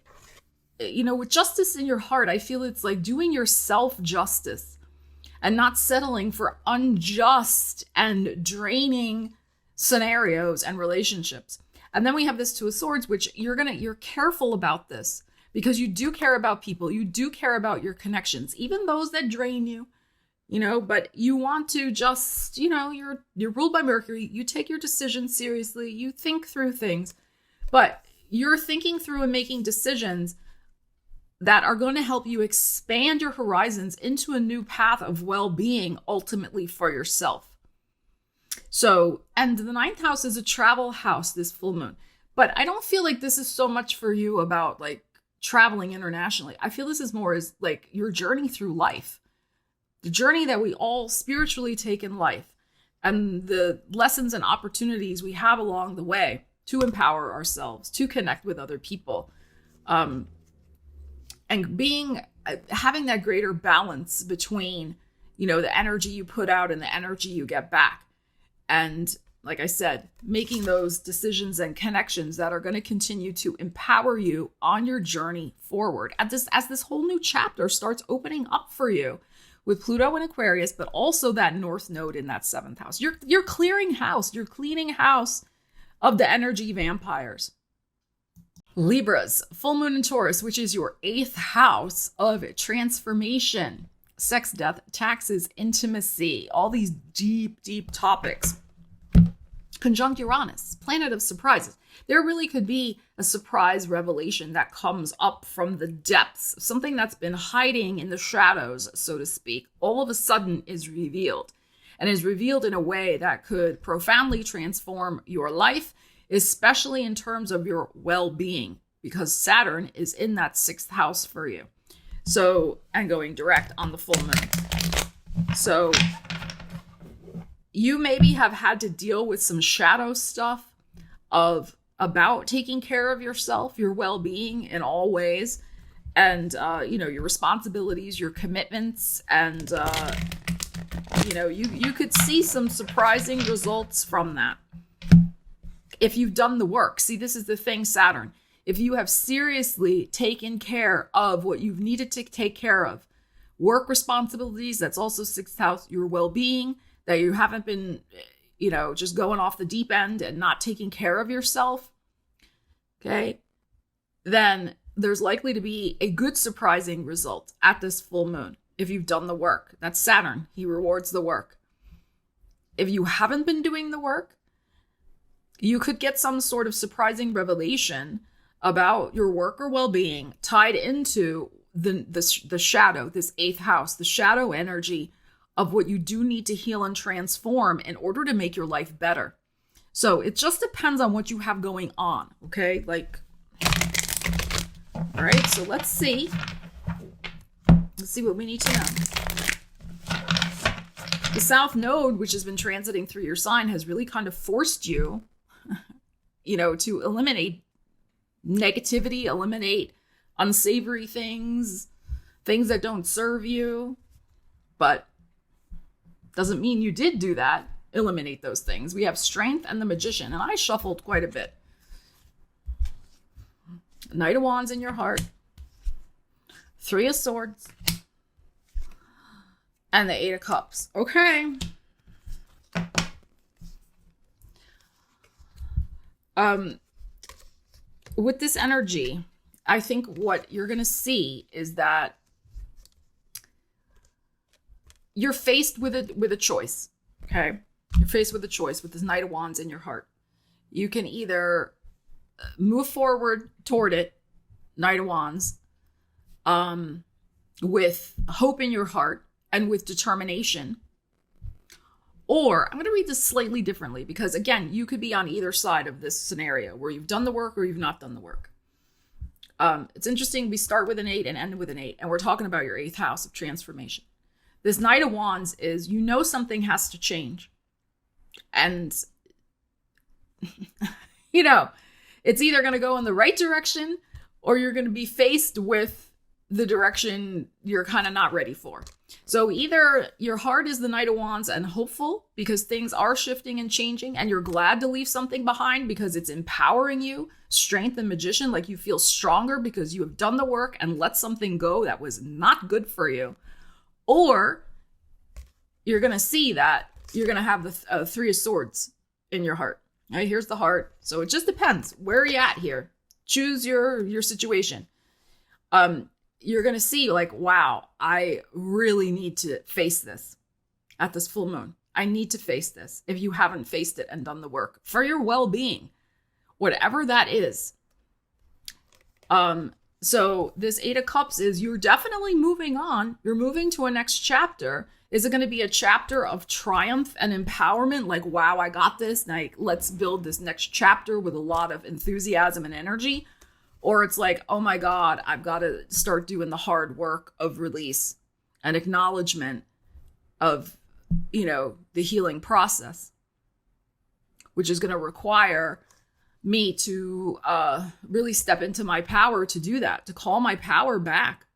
with justice in your heart, I feel it's like doing yourself justice and not settling for unjust and draining scenarios and relationships. And then we have this Two of Swords, which you're careful about this because you do care about people. You do care about your connections, even those that drain you, but you want to just, you're ruled by Mercury. You take your decisions seriously. You think through things, but you're thinking through and making decisions that are going to help you expand your horizons into a new path of well-being, ultimately for yourself. So, and the ninth house is a travel house, this full moon. But I don't feel like this is so much for you about like traveling internationally. I feel this is more as like your journey through life, the journey that we all spiritually take in life, and the lessons and opportunities we have along the way to empower ourselves, to connect with other people. And having that greater balance between, the energy you put out and the energy you get back. And like I said, making those decisions and connections that are going to continue to empower you on your journey forward. As this whole new chapter starts opening up for you with Pluto in Aquarius, but also that North Node in that 7th house. You're clearing house. You're cleaning house of the energy vampires. Libras, full moon in Taurus, which is your 8th house of transformation, sex, death, taxes, intimacy, all these deep, deep topics. Conjunct Uranus, planet of surprises. There really could be a surprise revelation that comes up from the depths, something that's been hiding in the shadows, so to speak, all of a sudden is revealed, and is revealed in a way that could profoundly transform your life, especially in terms of your well-being, because Saturn is in that 6th house for you. So, and going direct on the full moon. So you maybe have had to deal with some shadow stuff about taking care of yourself, your well-being in all ways, and, your responsibilities, your commitments, and, you could see some surprising results from that. If you've done the work. See, this is the thing, Saturn. If you have seriously taken care of what you've needed to take care of, work responsibilities, that's also 6th house, your well-being, that you haven't been, just going off the deep end and not taking care of yourself, okay, then there's likely to be a good surprising result at this full moon if you've done the work. That's Saturn. He rewards the work. If you haven't been doing the work, you could get some sort of surprising revelation about your work or well-being tied into the shadow, this 8th house, the shadow energy of what you do need to heal and transform in order to make your life better. So it just depends on what you have going on, okay? All right, so let's see. Let's see what we need to know. The South Node, which has been transiting through your sign, has really kind of forced you, to eliminate negativity, eliminate unsavory things that don't serve you. But doesn't mean you did do that. Eliminate those things. We have Strength and the Magician, and I shuffled quite a bit. Knight of Wands in your heart, 3 of Swords, and the 8 of Cups. Okay. With this energy, I think what you're going to see is that you're faced with a choice, okay? You're faced with a choice with this Knight of Wands in your heart. You can either move forward toward it, Knight of Wands, with hope in your heart and with determination. Or, I'm going to read this slightly differently because, again, you could be on either side of this scenario where you've done the work or you've not done the work. It's interesting. We start with an 8 and end with an 8, and we're talking about your 8th house of transformation. This Knight of Wands is, something has to change. And, it's either going to go in the right direction or you're going to be faced with the direction you're kind of not ready for. So either your heart is the Knight of Wands and hopeful because things are shifting and changing, and you're glad to leave something behind because it's empowering you, strength and Magician, like you feel stronger because you have done the work and let something go that was not good for you. Or you're going to see that you're going to have the Three of Swords in your heart. All right, here's the heart. So it just depends. Where are you at here? Choose your situation. You're going to see like, wow, I really need to face this at this full moon. I need to face this if you haven't faced it and done the work for your well-being, whatever that is. So this Eight of Cups is you're definitely moving on. You're moving to a next chapter. Is it going to be a chapter of triumph and empowerment? Like, wow, I got this. Like, let's build this next chapter with a lot of enthusiasm and energy. Or it's like, oh my God, I've got to start doing the hard work of release and acknowledgement of, the healing process, which is going to require me to really step into my power to do that, to call my power back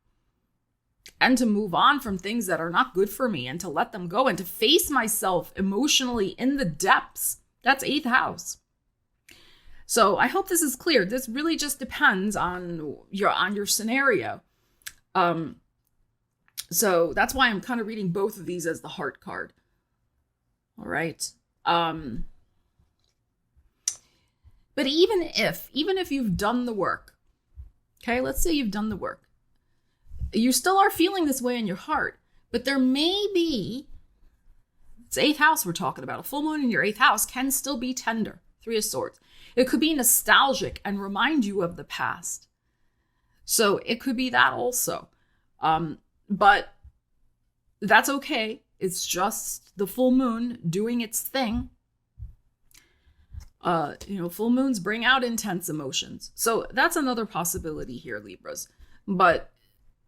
and to move on from things that are not good for me and to let them go and to face myself emotionally in the depths. That's 8th house. So I hope this is clear. This really just depends on your scenario. So that's why I'm kind of reading both of these as the heart card. All right. But even if you've done the work, okay, let's say you've done the work, you still are feeling this way in your heart, but there may be, it's 8th house we're talking about, a full moon in your 8th house can still be tender. 3 of Swords. It could be nostalgic and remind you of the past. So it could be that also. But that's okay. It's just the full moon doing its thing. Full moons bring out intense emotions. So that's another possibility here, Libras. But,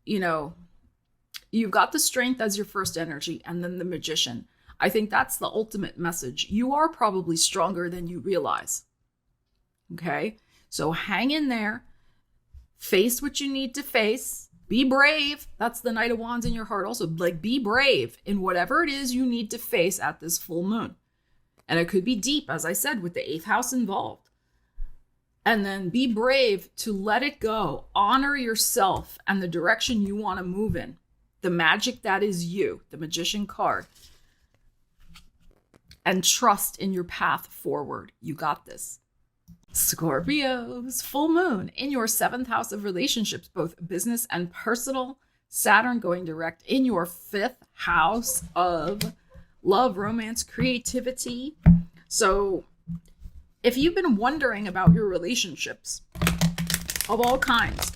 you've got the Strength as your first energy and then the Magician. I think that's the ultimate message. You are probably stronger than you realize. Okay? So hang in there. Face what you need to face. Be brave. That's the Knight of Wands in your heart also. Like, be brave in whatever it is you need to face at this full moon. And it could be deep, as I said, with the 8th house involved. And then be brave to let it go. Honor yourself and the direction you want to move in. The magic that is you, the Magician card. And trust in your path forward. You got this. Scorpios, full moon in your 7th house of relationships, both business and personal. Saturn going direct in your 5th house of love, romance, creativity. So if you've been wondering about your relationships of all kinds,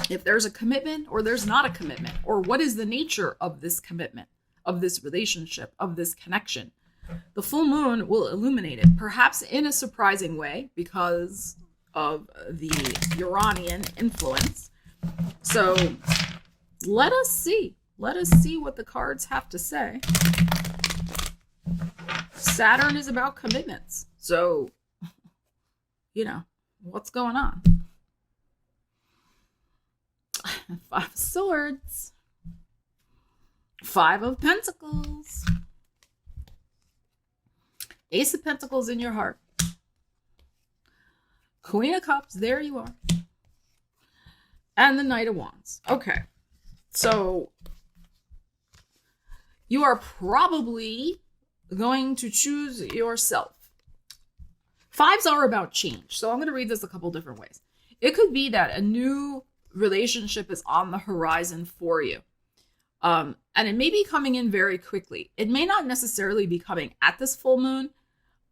if there's a commitment or there's not a commitment, or what is the nature of this commitment, of this relationship, of this connection, the full moon will illuminate it, perhaps in a surprising way because of the Uranian influence. So let us see. Let us see what the cards have to say. Saturn is about commitments. So, what's going on? 5 of Swords. 5 of Pentacles. Ace of Pentacles in your heart. Queen of Cups, there you are. And the Knight of Wands. Okay. So you are probably going to choose yourself. 5s are about change. So I'm going to read this a couple different ways. It could be that a new relationship is on the horizon for you. And it may be coming in very quickly. It may not necessarily be coming at this full moon.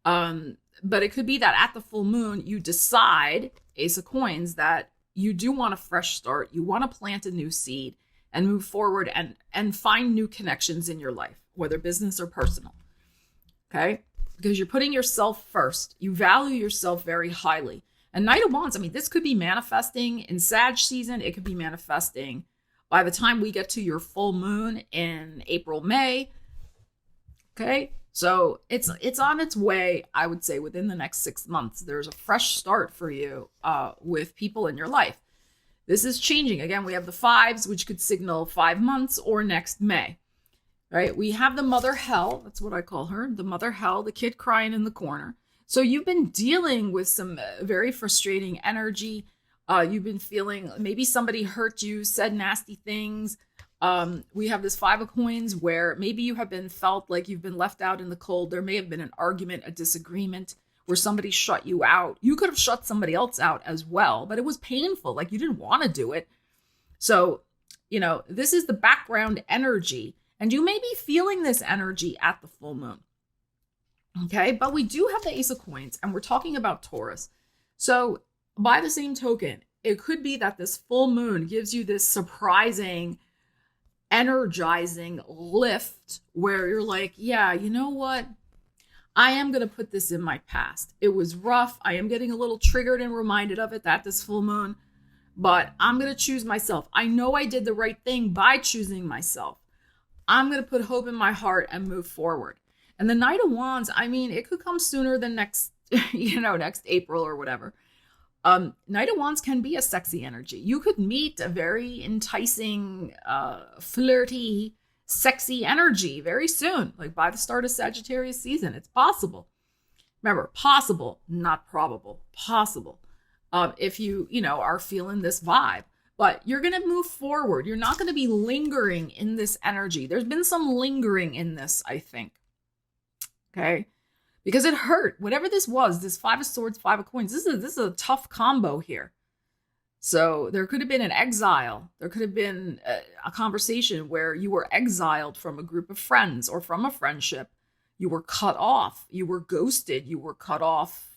But it could be that at the full moon, you decide, Ace of Coins, that you do want a fresh start. You want to plant a new seed and move forward and find new connections in your life, whether business or personal. Okay? Because you're putting yourself first. You value yourself very highly. And Knight of Wands, this could be manifesting in Sag season. It could be manifesting by the time we get to your full moon in April, May. Okay? So it's on its way, I would say, within the next 6 months. There's a fresh start for you with people in your life. This is changing. Again, we have the fives, which could signal 5 months or next May, right? We have the mother hell. That's what I call her. The mother hell, the kid crying in the corner. So you've been dealing with some very frustrating energy. You've been feeling maybe somebody hurt you, said nasty things. We have this 5 of coins where maybe you have been felt like you've been left out in the cold. There may have been an argument, a disagreement where somebody shut you out. You could have shut somebody else out as well, but it was painful. Like you didn't want to do it. So, this is the background energy, and you may be feeling this energy at the full moon. Okay, but we do have the Ace of Coins, and we're talking about Taurus. So by the same token, it could be that this full moon gives you this surprising, energizing lift where you're like, yeah, you know what? I am going to put this in my past. It was rough. I am getting a little triggered and reminded of it at this full moon, but I'm going to choose myself. I know I did the right thing by choosing myself. I'm going to put hope in my heart and move forward. And the Knight of Wands, I mean, it could come sooner than next April or whatever. Knight of Wands can be a sexy energy. You could meet a very enticing, flirty, sexy energy very soon, like by the start of Sagittarius season. It's possible. Remember, possible, not probable. Possible. If you are feeling this vibe. But you're going to move forward. You're not going to be lingering in this energy. There's been some lingering in this, I think. Okay, because it hurt. Whatever this was, this 5 of Swords, 5 of Coins, this is a tough combo here. So there could have been an exile. There could have been a conversation where you were exiled from a group of friends or from a friendship. You were cut off. You were ghosted. You were cut off,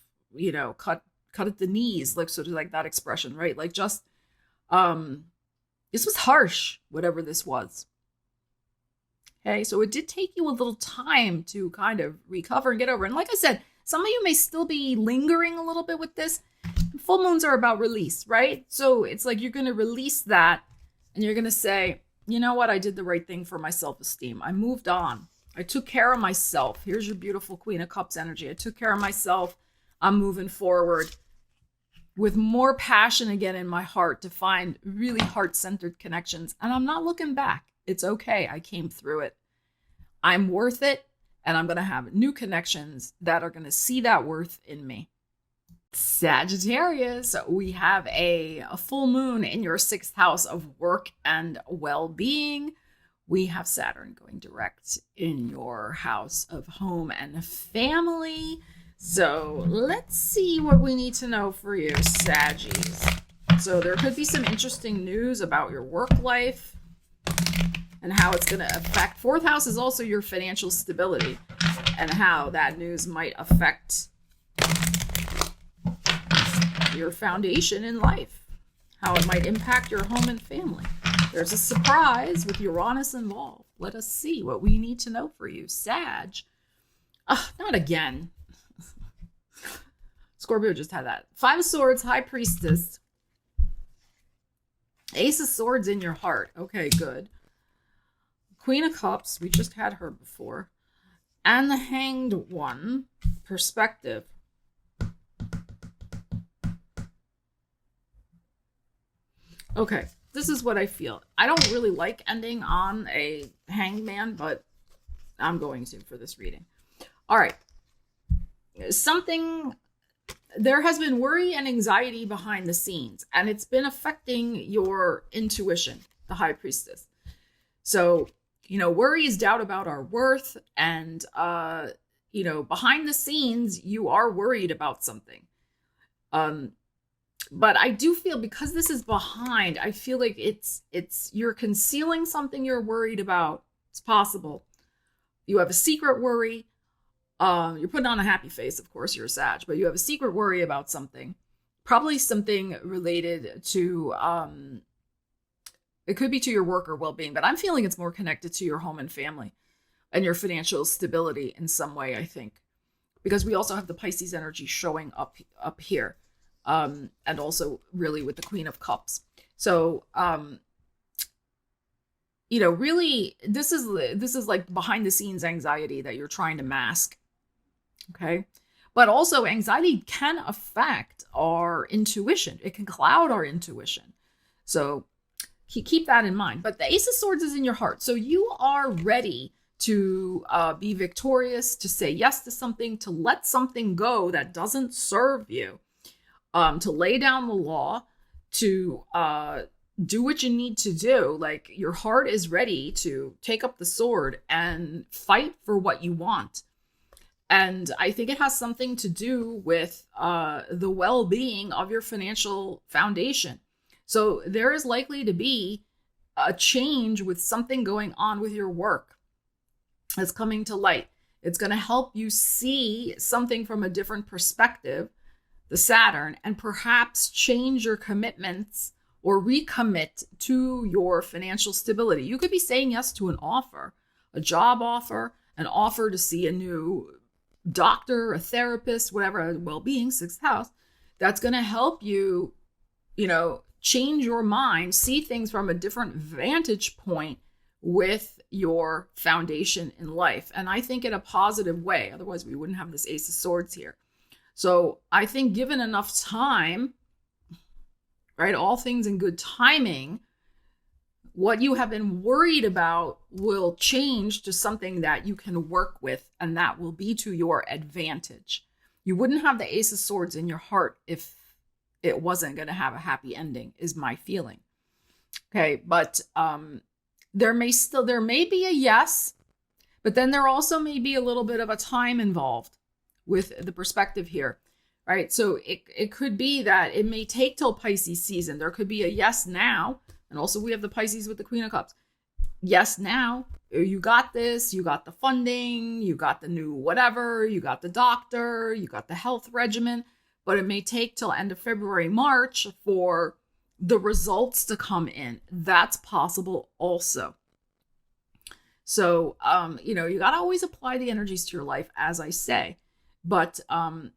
cut at the knees, like sort of like that expression, right? Like just, this was harsh, whatever this was. Okay, so it did take you a little time to kind of recover and get over. And like I said, some of you may still be lingering a little bit with this. Full moons are about release, right? So it's like you're going to release that and you're going to say, you know what? I did the right thing for my self-esteem. I moved on. I took care of myself. Here's your beautiful Queen of Cups energy. I took care of myself. I'm moving forward with more passion again in my heart to find really heart-centered connections. And I'm not looking back. It's okay. I came through it. I'm worth it. And I'm going to have new connections that are going to see that worth in me. Sagittarius, we have a full moon in your 6th house of work and well-being. We have Saturn going direct in your house of home and family. So let's see what we need to know for you, Saggies. So there could be some interesting news about your work life and how it's going to affect. 4th house is also your financial stability and how that news might affect your foundation in life, how it might impact your home and family. There's a surprise with Uranus involved. Let us see what we need to know for you, Sag. Not again. Scorpio just had that. 5 of Swords, High Priestess. Ace of Swords in your heart. Okay, good. Queen of Cups, we just had her before. And the Hanged One, Perspective. Okay, this is what I feel. I don't really like ending on a hanged man, but I'm going to for this reading. All right. There has been worry and anxiety behind the scenes, and it's been affecting your intuition, the High Priestess. So, worry is doubt about our worth, and, behind the scenes, you are worried about something. But I do feel, because this is behind, I feel like you're concealing something you're worried about. It's possible. You have a secret worry. You're putting on a happy face, of course, you're a Sag, but you have a secret worry about something. Probably something related to, it could be to your work or well-being, but I'm feeling it's more connected to your home and family and your financial stability in some way, I think. Because we also have the Pisces energy showing up here. And also really with the Queen of Cups. So, really, this is like behind the scenes anxiety that you're trying to mask. Okay. But also anxiety can affect our intuition. It can cloud our intuition. So keep that in mind. But the Ace of Swords is in your heart. So you are ready to be victorious, to say yes to something, to let something go that doesn't serve you, to lay down the law, to do what you need to do. Like, your heart is ready to take up the sword and fight for what you want. And I think it has something to do with the well-being of your financial foundation. So there is likely to be a change with something going on with your work that's coming to light. It's going to help you see something from a different perspective, the Saturn, and perhaps change your commitments or recommit to your financial stability. You could be saying yes to an offer, a job offer, an offer to see a new doctor, a therapist, whatever, a well-being, sixth house, that's going to help you, change your mind, see things from a different vantage point with your foundation in life. And I think in a positive way. Otherwise, we wouldn't have this Ace of Swords here. So I think given enough time, right, all things in good timing, what you have been worried about will change to something that you can work with, and that will be to your advantage. You wouldn't have the Ace of Swords in your heart if it wasn't going to have a happy ending, is my feeling. Okay, but there may be a yes, but then there also may be a little bit of a time involved with the perspective here, right? So it could be that it may take till Pisces season. There could be a yes now. And also we have the Pisces with the Queen of Cups. Yes now. You got this. You got the funding. You got the new whatever. You got the doctor. You got the health regimen. But it may take till end of February, March for the results to come in. That's possible also. So, you got to always apply the energies to your life, as I say. But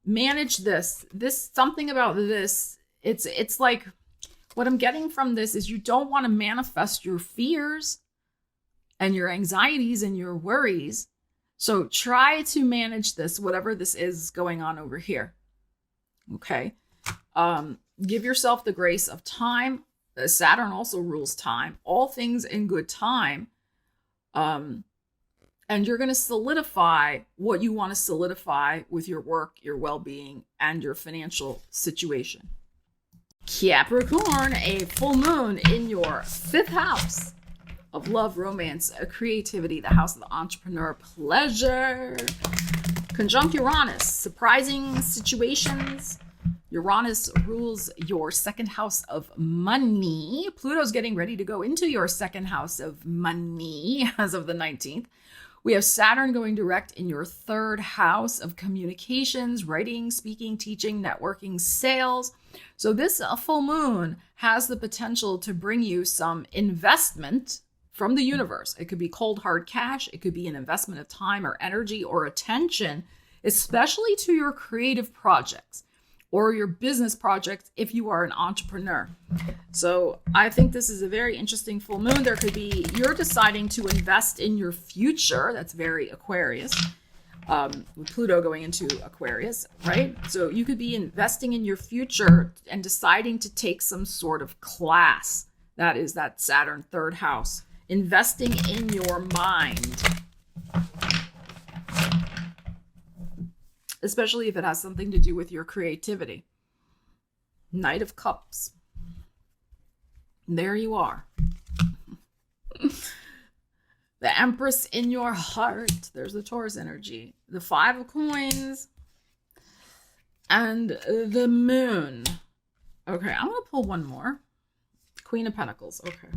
manage this. Something about this, it's like, what I'm getting from this is you don't want to manifest your fears and your anxieties and your worries. So try to manage this, whatever this is going on over here. Okay. Give yourself the grace of time. Saturn also rules time. All things in good time. And you're going to solidify what you want to solidify with your work, your well-being, and your financial situation. Capricorn, a full moon in your 5th house of love, romance, creativity, the house of the entrepreneur, pleasure. Conjunct Uranus, surprising situations. Uranus rules your 2nd house of money. Pluto's getting ready to go into your 2nd house of money as of the 19th. We have Saturn going direct in your 3rd house of communications, writing, speaking, teaching, networking, sales. So this full moon has the potential to bring you some investment from the universe. It could be cold, hard cash. It could be an investment of time or energy or attention, especially to your creative projects or your business projects if you are an entrepreneur. So I think this is a very interesting full moon. There could be, you're deciding to invest in your future. That's very Aquarius, with Pluto going into Aquarius, right? So you could be investing in your future and deciding to take some sort of class. That is that Saturn 3rd house. Investing in your mind. Especially if it has something to do with your creativity. Knight of Cups. There you are. The Empress in your heart. There's the Taurus energy. The 5 of Coins. And the Moon. Okay, I'm going to pull one more. Queen of Pentacles. Okay.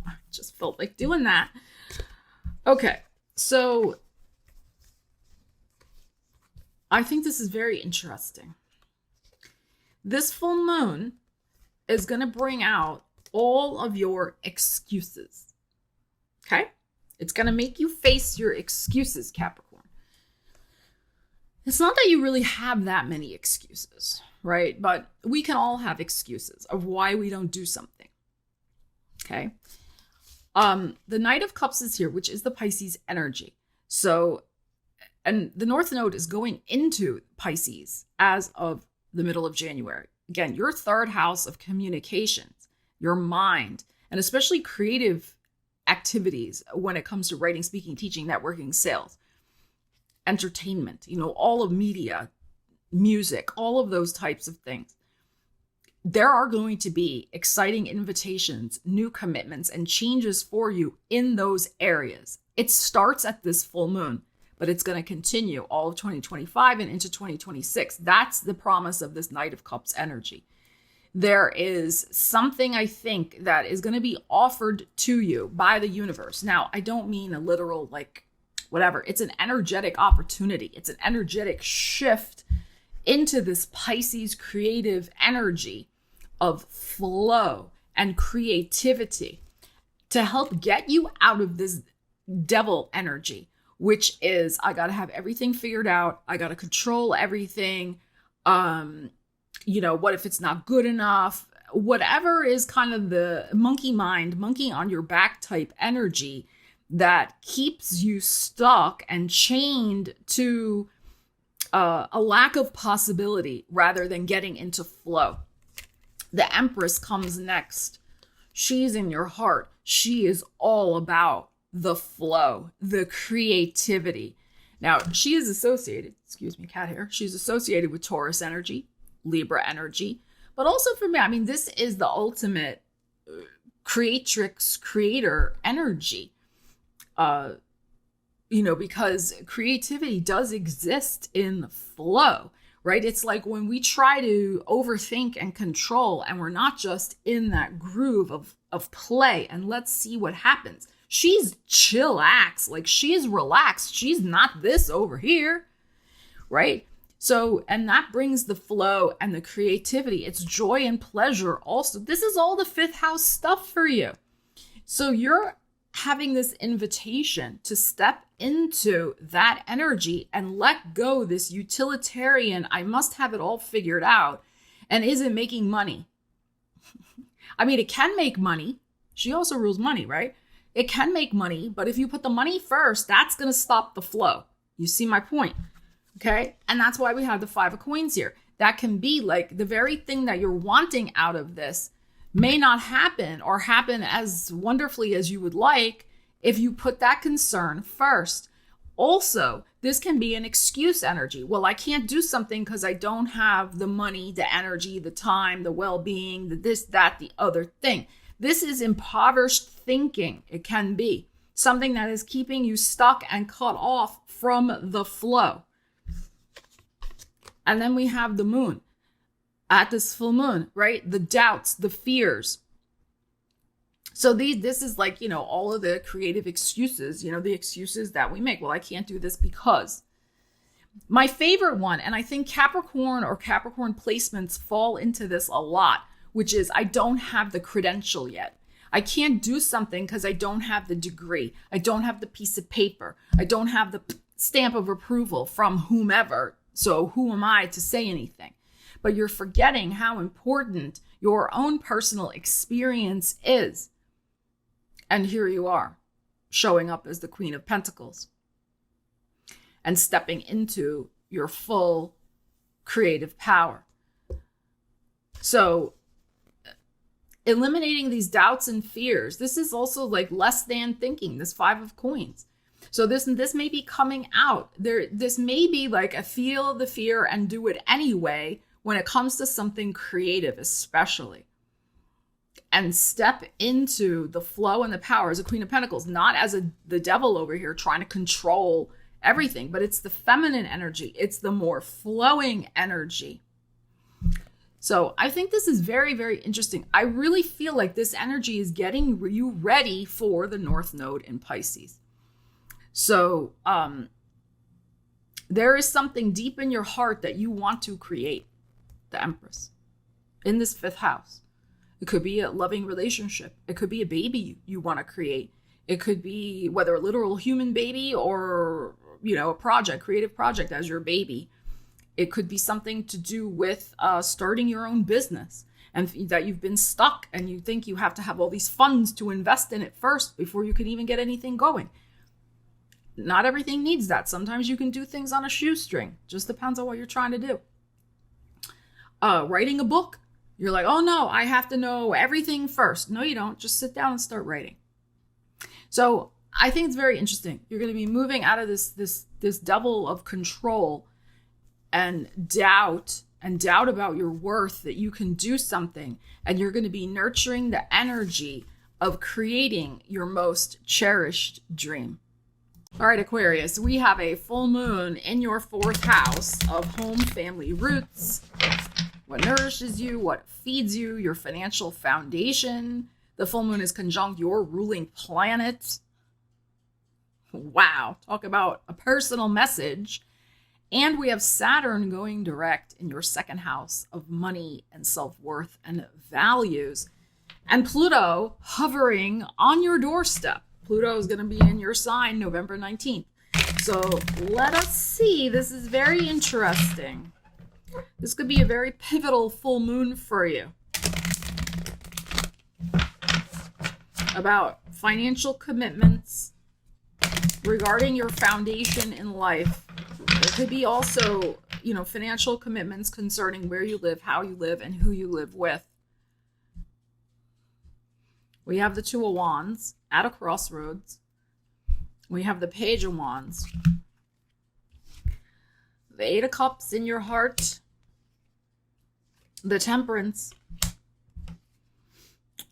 I just felt like doing that. Okay, so I think this is very interesting. This full moon is going to bring out all of your excuses. Okay? It's going to make you face your excuses, Capricorn. It's not that you really have that many excuses, right? But we can all have excuses of why we don't do something. Okay? The Knight of Cups is here, which is the Pisces energy. So, and the North Node is going into Pisces as of the middle of January. again, your third house of communications, your mind, and especially creative activities when it comes to writing, speaking, teaching, networking, sales, entertainment, all of media, music, all of those types of things. There are going to be exciting invitations, new commitments, and changes for you in those areas. It starts at this full moon, but it's going to continue all of 2025 and into 2026. That's the promise of this Knight of Cups energy. There is something, I think, that is going to be offered to you by the universe. Now, I don't mean a literal, whatever. It's an energetic opportunity. It's an energetic shift into this Pisces creative energy of flow and creativity to help get you out of this devil energy, which is, I got to have everything figured out. I got to control everything. What if it's not good enough? Whatever is kind of the monkey mind, monkey on your back type energy that keeps you stuck and chained to a lack of possibility rather than getting into flow. The Empress comes next. She's in your heart. She is all about the flow, the creativity. Now, she is associated, excuse me, cat hair. She's associated with Taurus energy, Libra energy, but also for me, this is the ultimate creatrix, creator energy. Because creativity does exist in flow, right? It's like when we try to overthink and control, and we're not just in that groove of play and let's see what happens. She's chillax, she's relaxed. She's not this over here, right? So, and that brings the flow and the creativity. It's joy and pleasure also. This is all the fifth house stuff for you. So you're having this invitation to step into that energy and let go this utilitarian, I must have it all figured out, and is it making money? It can make money. She also rules money, right? It can make money, but if you put the money first, that's going to stop the flow. You see my point, okay? And that's why we have the 5 of coins here. That can be the very thing that you're wanting out of this may not happen or happen as wonderfully as you would like if you put that concern first. Also, this can be an excuse energy. Well, I can't do something because I don't have the money, the energy, the time, the well-being, the this, that, the other thing. This is impoverished thinking. It can be something that is keeping you stuck and cut off from the flow. And then we have the moon at this full moon, right? The doubts, the fears. So this is all of the creative excuses, the excuses that we make. Well, I can't do this because. My favorite one, and I think Capricorn or Capricorn placements fall into this a lot, which is I don't have the credential yet. I can't do something because I don't have the degree. I don't have the piece of paper. I don't have the stamp of approval from whomever. So who am I to say anything? But you're forgetting how important your own personal experience is. And here you are, showing up as the Queen of Pentacles and stepping into your full creative power. So eliminating these doubts and fears. This is also less than thinking, this 5 of coins. So this may be coming out. This may be a feel the fear and do it anyway when it comes to something creative, especially. And step into the flow and the power as a Queen of Pentacles, not as the devil over here trying to control everything, but it's the feminine energy. It's the more flowing energy. So I think this is very, very interesting. I really feel like this energy is getting you ready for the North Node in Pisces. So there is something deep in your heart that you want to create, the Empress, in this 5th house. It could be a loving relationship. It could be a baby you want to create. It could be whether a literal human baby or, a project, creative project as your baby. It could be something to do with starting your own business and that you've been stuck and you think you have to have all these funds to invest in it first before you can even get anything going. Not everything needs that. Sometimes you can do things on a shoestring. Just depends on what you're trying to do. Writing a book. You're like, oh no, I have to know everything first. No, you don't. Just sit down and start writing. So I think it's very interesting. You're going to be moving out of this devil of control and doubt about your worth, that you can do something, and you're going to be nurturing the energy of creating your most cherished dream. All right, Aquarius, we have a full moon in your 4th house of home, family, roots, what nourishes you, what feeds you, your financial foundation. The full moon is conjunct your ruling planet. Wow, talk about a personal message. And we have Saturn going direct in your 2nd house of money and self-worth and values. And Pluto hovering on your doorstep. Pluto is going to be in your sign November 19th. So let us see. This is very interesting. This could be a very pivotal full moon for you. About financial commitments regarding your foundation in life. There could be also, financial commitments concerning where you live, how you live, and who you live with. We have the 2 of Wands at a crossroads. We have the Page of Wands. The 8 of Cups in your heart. The Temperance.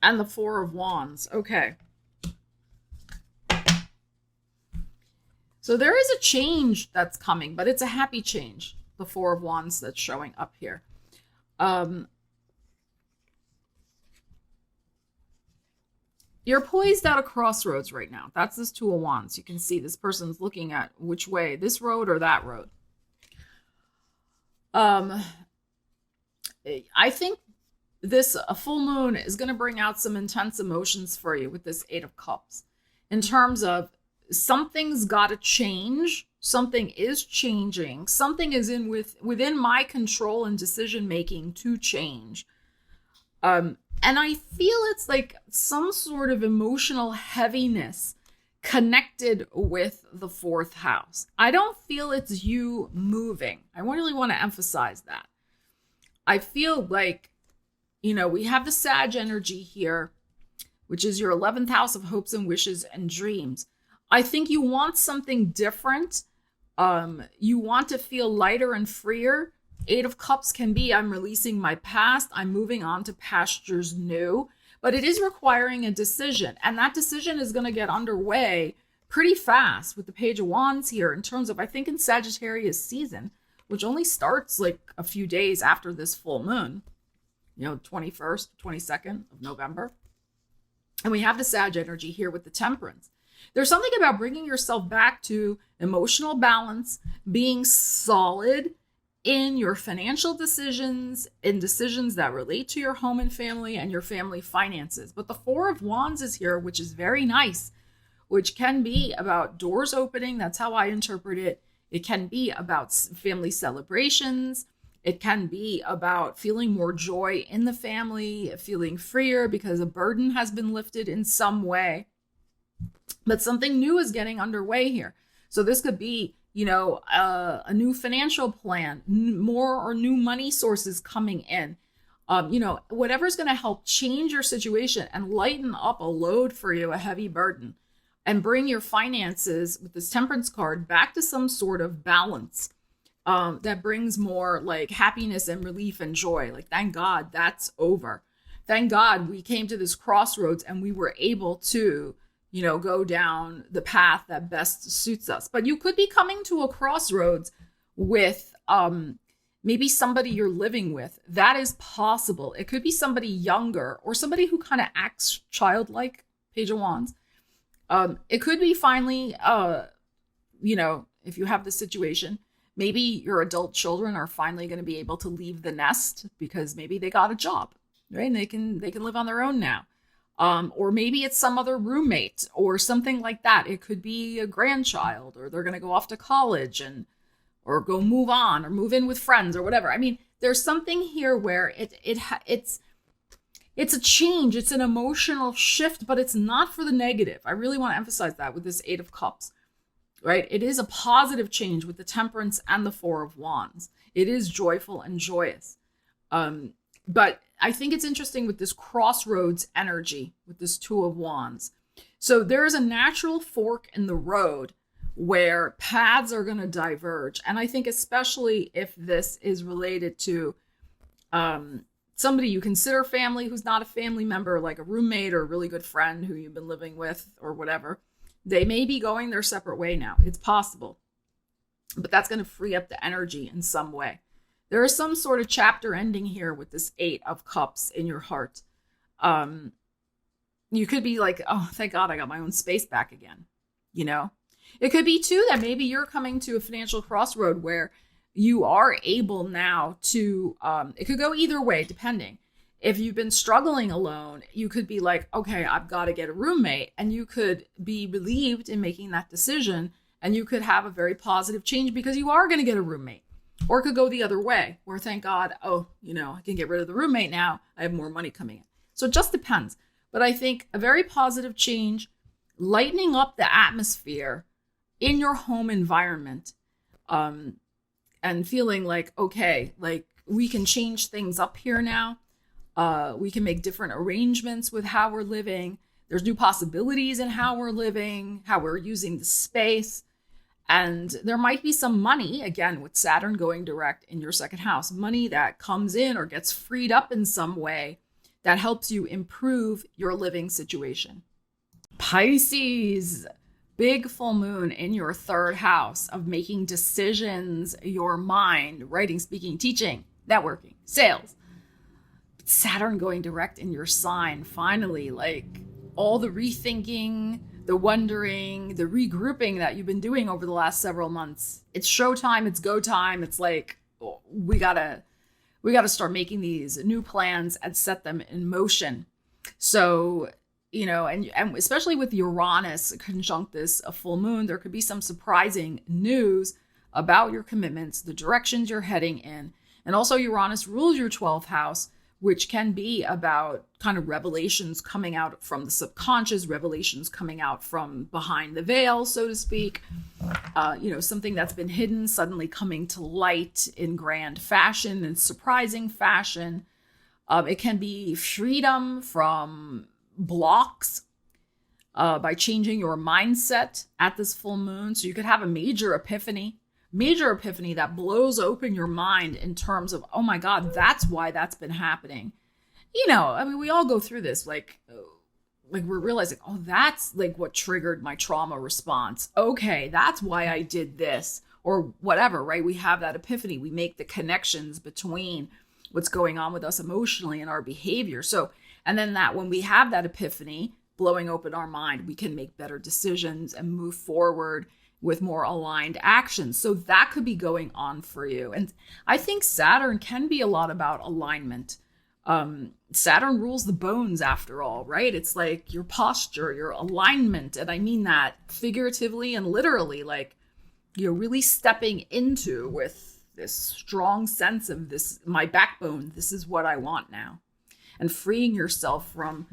And the 4 of Wands. Okay. So there is a change that's coming, but it's a happy change. The 4 of Wands that's showing up here. You're poised at a crossroads right now. That's this 2 of Wands. You can see this person's looking at which way, this road or that road. I think this full moon is going to bring out some intense emotions for you with this 8 of Cups. In terms of something's got to change. Something is changing. Something is within my control and decision making to change. And I feel it's like some sort of emotional heaviness connected with the 4th house. I don't feel it's you moving. I really want to emphasize that. I feel like, we have the Sag energy here, which is your 11th house of hopes and wishes and dreams. I think you want something different. You want to feel lighter and freer. 8 of Cups can be, I'm releasing my past. I'm moving on to pastures new. But it is requiring a decision. And that decision is going to get underway pretty fast with the Page of Wands here in terms of, I think, in Sagittarius season, which only starts like a few days after this full moon, 21st, 22nd of November. And we have the Sag energy here with the Temperance. There's something about bringing yourself back to emotional balance, being solid in your financial decisions, in decisions that relate to your home and family and your family finances. But the 4 of Wands is here, which is very nice, which can be about doors opening. That's how I interpret it. It can be about family celebrations. It can be about feeling more joy in the family, feeling freer because a burden has been lifted in some way. But something new is getting underway here. So this could be, a new financial plan, more or new money sources coming in. Whatever's going to help change your situation and lighten up a load for you, a heavy burden, and bring your finances with this Temperance card back to some sort of balance that brings more like happiness and relief and joy. Like, thank God that's over. Thank God we came to this crossroads and we were able to go down the path that best suits us. But you could be coming to a crossroads with maybe somebody you're living with. That is possible. It could be somebody younger or somebody who kind of acts childlike, Page of Wands. It could be finally, if you have this situation, maybe your adult children are finally going to be able to leave the nest because maybe they got a job, right? And they can live on their own now. Or maybe it's some other roommate or something like that. It could be a grandchild, or they're going to go off to college or go move on or move in with friends or whatever. I mean, there's something here where it's a change. It's an emotional shift, but it's not for the negative. I really want to emphasize that with this 8 of Cups, right? It is a positive change with the Temperance and the 4 of Wands. It is joyful and joyous. But I think it's interesting with this crossroads energy, with this Two of Wands. So there is a natural fork in the road where paths are going to diverge. And I think especially if this is related to somebody you consider family who's not a family member, like a roommate or a really good friend who you've been living with or whatever, they may be going their separate way now. It's possible. But that's going to free up the energy in some way. There is some sort of chapter ending here with this 8 of Cups in your heart. You could be like, oh, thank God I got my own space back again. You know, it could be too that maybe you're coming to a financial crossroad where you are able now to, it could go either way, depending. If you've been struggling alone, you could be like, okay, I've got to get a roommate. And you could be relieved in making that decision. And you could have a very positive change because you are going to get a roommate. Or it could go the other way, where thank God, oh, you know, I can get rid of the roommate now. I have more money coming in. So it just depends. But I think a very positive change, lightening up the atmosphere in your home environment, and feeling like, okay, like we can change things up here now. We can make different arrangements with how we're living. There's new possibilities in how we're living, how we're using the space. And there might be some money, again, with Saturn going direct in your second house, money that comes in or gets freed up in some way that helps you improve your living situation. Pisces, big full moon in your third house of making decisions, your mind, writing, speaking, teaching, networking, sales. Saturn going direct in your sign, finally, like all the rethinking, the wondering, the regrouping that you've been doing over the last several months. It's showtime, it's go time. It's like, we gotta start making these new plans and set them in motion. So, you know, and especially with Uranus conjunct this a full moon, there could be some surprising news about your commitments, the directions you're heading in. And also Uranus rules your 12th house, which can be about kind of revelations coming out from the subconscious, revelations coming out from behind the veil, so to speak. You know, something that's been hidden suddenly coming to light in grand fashion and surprising fashion. It can be freedom from blocks by changing your mindset at this full moon. So you could have a major epiphany that blows open your mind in terms of, oh my God, that's why that's been happening. You know, I mean, we all go through this, like we're realizing, oh, that's like what triggered my trauma response. Okay, that's why I did this or whatever, right? We have that epiphany. We make the connections between what's going on with us emotionally and our behavior. So, and then that when we have that epiphany blowing open our mind, we can make better decisions and move forward with more aligned actions. So that could be going on for you. And I think Saturn can be a lot about alignment. Saturn rules the bones after all, right? It's like your posture, your alignment. And I mean that figuratively and literally, like you're really stepping into with this strong sense of this, my backbone, this is what I want now. And freeing yourself from,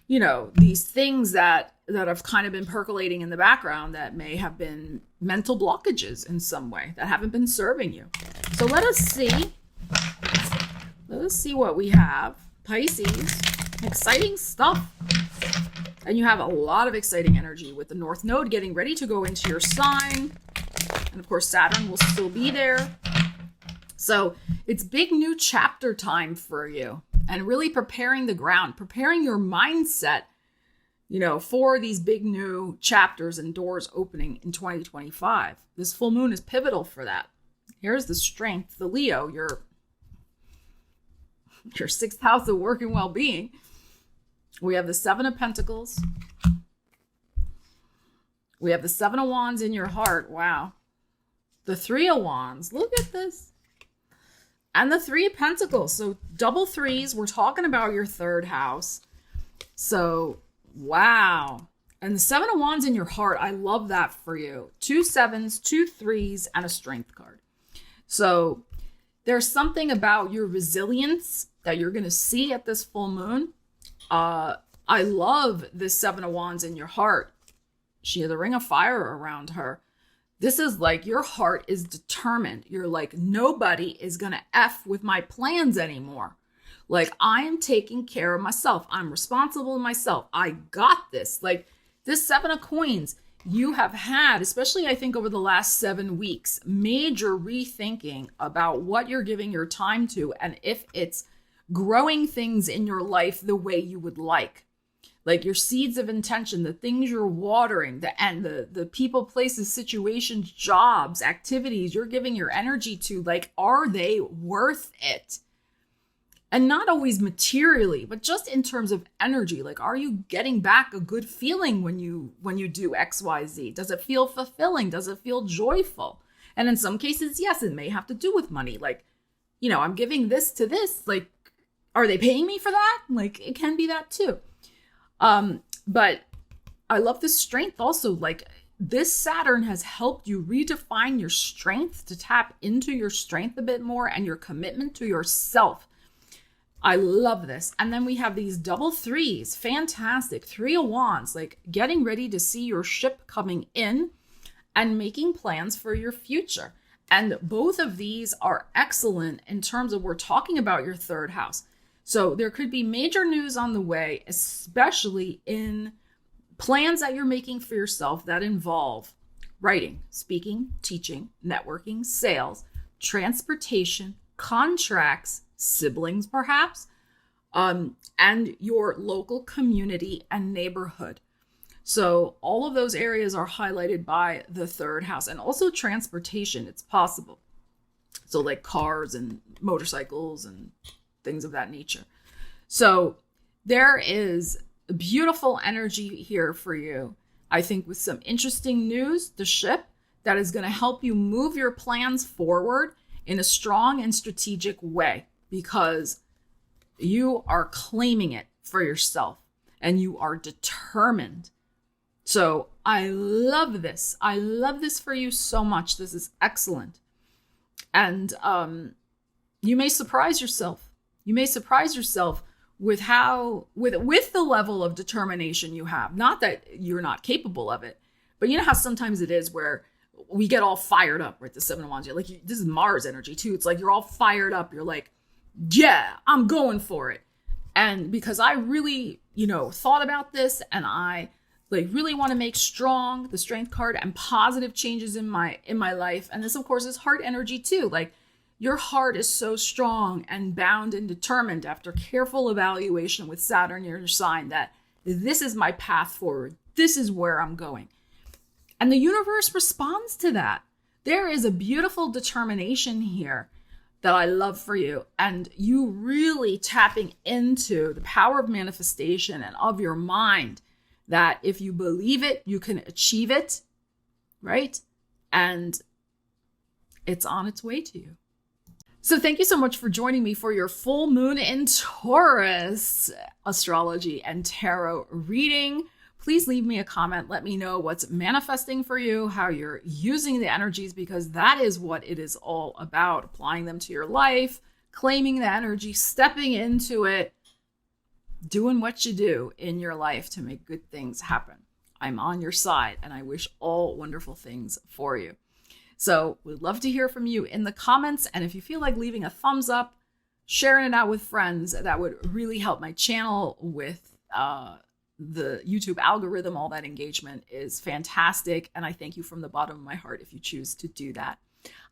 you know, these things that have kind of been percolating in the background that may have been mental blockages in some way that haven't been serving you. So let us see what we have. Pisces, exciting stuff. And you have a lot of exciting energy with the North Node getting ready to go into your sign. And of course, Saturn will still be there. So it's big new chapter time for you. And really preparing the ground, preparing your mindset, you know, for these big new chapters and doors opening in 2025. This full moon is pivotal for that. Here's the strength, the Leo, your sixth house of work and well-being. We have the Seven of Pentacles. We have the Seven of Wands in your heart. Wow. The Three of Wands. Look at this. And the Three of Pentacles. So double threes. We're talking about your third house. So, wow. And the Seven of Wands in your heart. I love that for you. 2 sevens, 2 threes, and a strength card. So there's something about your resilience that you're going to see at this full moon. I love this Seven of Wands in your heart. She has a ring of fire around her. This is like your heart is determined. You're like, nobody is going to F with my plans anymore. Like, I am taking care of myself. I'm responsible myself. I got this. Like, this 7 of coins, you have had, especially I think over the last 7 weeks, major rethinking about what you're giving your time to and if it's growing things in your life the way you would like. Like your seeds of intention, the things you're watering, the people, places, situations, jobs, activities you're giving your energy to, like, are they worth it? And not always materially, but just in terms of energy. Like, are you getting back a good feeling when you do X, Y, Z? Does it feel fulfilling? Does it feel joyful? And in some cases, yes, it may have to do with money. Like, you know, I'm giving this to this. Like, are they paying me for that? Like, it can be that too. But I love the strength also. Like, this Saturn has helped you redefine your strength, to tap into your strength a bit more and your commitment to yourself. I love this. And then we have these double threes. Fantastic. 3 of Wands, like getting ready to see your ship coming in and making plans for your future. And both of these are excellent in terms of, we're talking about your 3rd house. So there could be major news on the way, especially in plans that you're making for yourself that involve writing, speaking, teaching, networking, sales, transportation, contracts, siblings perhaps, and your local community and neighborhood. So all of those areas are highlighted by the 3rd house, and also transportation, it's possible. So like cars and motorcycles and things of that nature. So there is beautiful energy here for you. I think with some interesting news, the ship, that is going to help you move your plans forward in a strong and strategic way, because you are claiming it for yourself and you are determined. So I love this. I love this for you so much. This is excellent. And you may surprise yourself. You may surprise yourself with how, with the level of determination you have. Not that you're not capable of it, but you know how sometimes it is where we get all fired up, right? The 7 of Wands, you're like, this is Mars energy too. It's like, you're all fired up. You're like, yeah, I'm going for it. And because I really, thought about this, and I like really want to make strong, the strength card, and positive changes in my life. And this of course is heart energy too. Like, your heart is so strong and bound and determined after careful evaluation with Saturn in your sign that this is my path forward. This is where I'm going. And the universe responds to that. There is a beautiful determination here that I love for you. And you really tapping into the power of manifestation and of your mind, that if you believe it, you can achieve it, right? And it's on its way to you. So thank you so much for joining me for your full moon in Taurus astrology and tarot reading. Please leave me a comment. Let me know what's manifesting for you, how you're using the energies, because that is what it is all about. Applying them to your life, claiming the energy, stepping into it, doing what you do in your life to make good things happen. I'm on your side, and I wish all wonderful things for you. So we'd love to hear from you in the comments. And if you feel like leaving a thumbs up, sharing it out with friends, that would really help my channel with the YouTube algorithm. All that engagement is fantastic. And I thank you from the bottom of my heart if you choose to do that.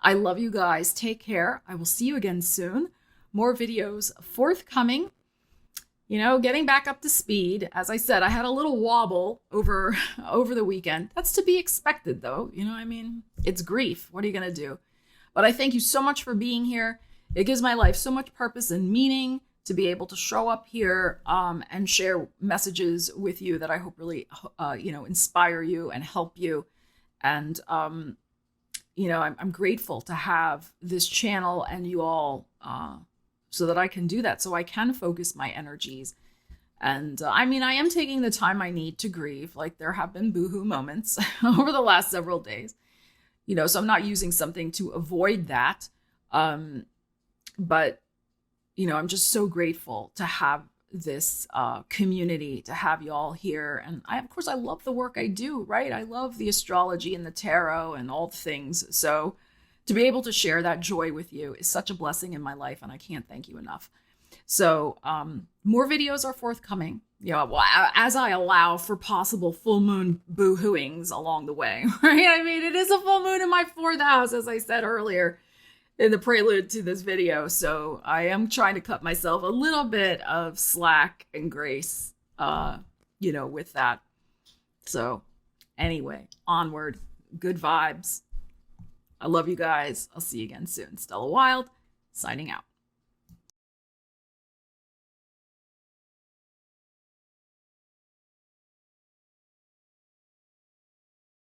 I love you guys. Take care. I will see you again soon. More videos forthcoming. Getting back up to speed. As I said, I had a little wobble over the weekend. That's to be expected, though. It's grief. What are you going to do? But I thank you so much for being here. It gives my life so much purpose and meaning to be able to show up here and share messages with you that I hope really, inspire you and help you. And, I'm grateful to have this channel and you all so that I can do that, so I can focus my energies. And I am taking the time I need to grieve. Like, there have been boohoo moments over the last several days, so I'm not using something to avoid that. But, I'm just so grateful to have this community, to have you all here. And of course, I love the work I do, right? I love the astrology and the tarot and all the things. So to be able to share that joy with you is such a blessing in my life, and I can't thank you enough. So more videos are forthcoming, as I allow for possible full moon boo-hooings along the way, right? I mean, it is a full moon in my 4th house, as I said earlier in the prelude to this video. So I am trying to cut myself a little bit of slack and grace, with that. So anyway, onward, good vibes. I love you guys. I'll see you again soon. Stella Wilde, signing out.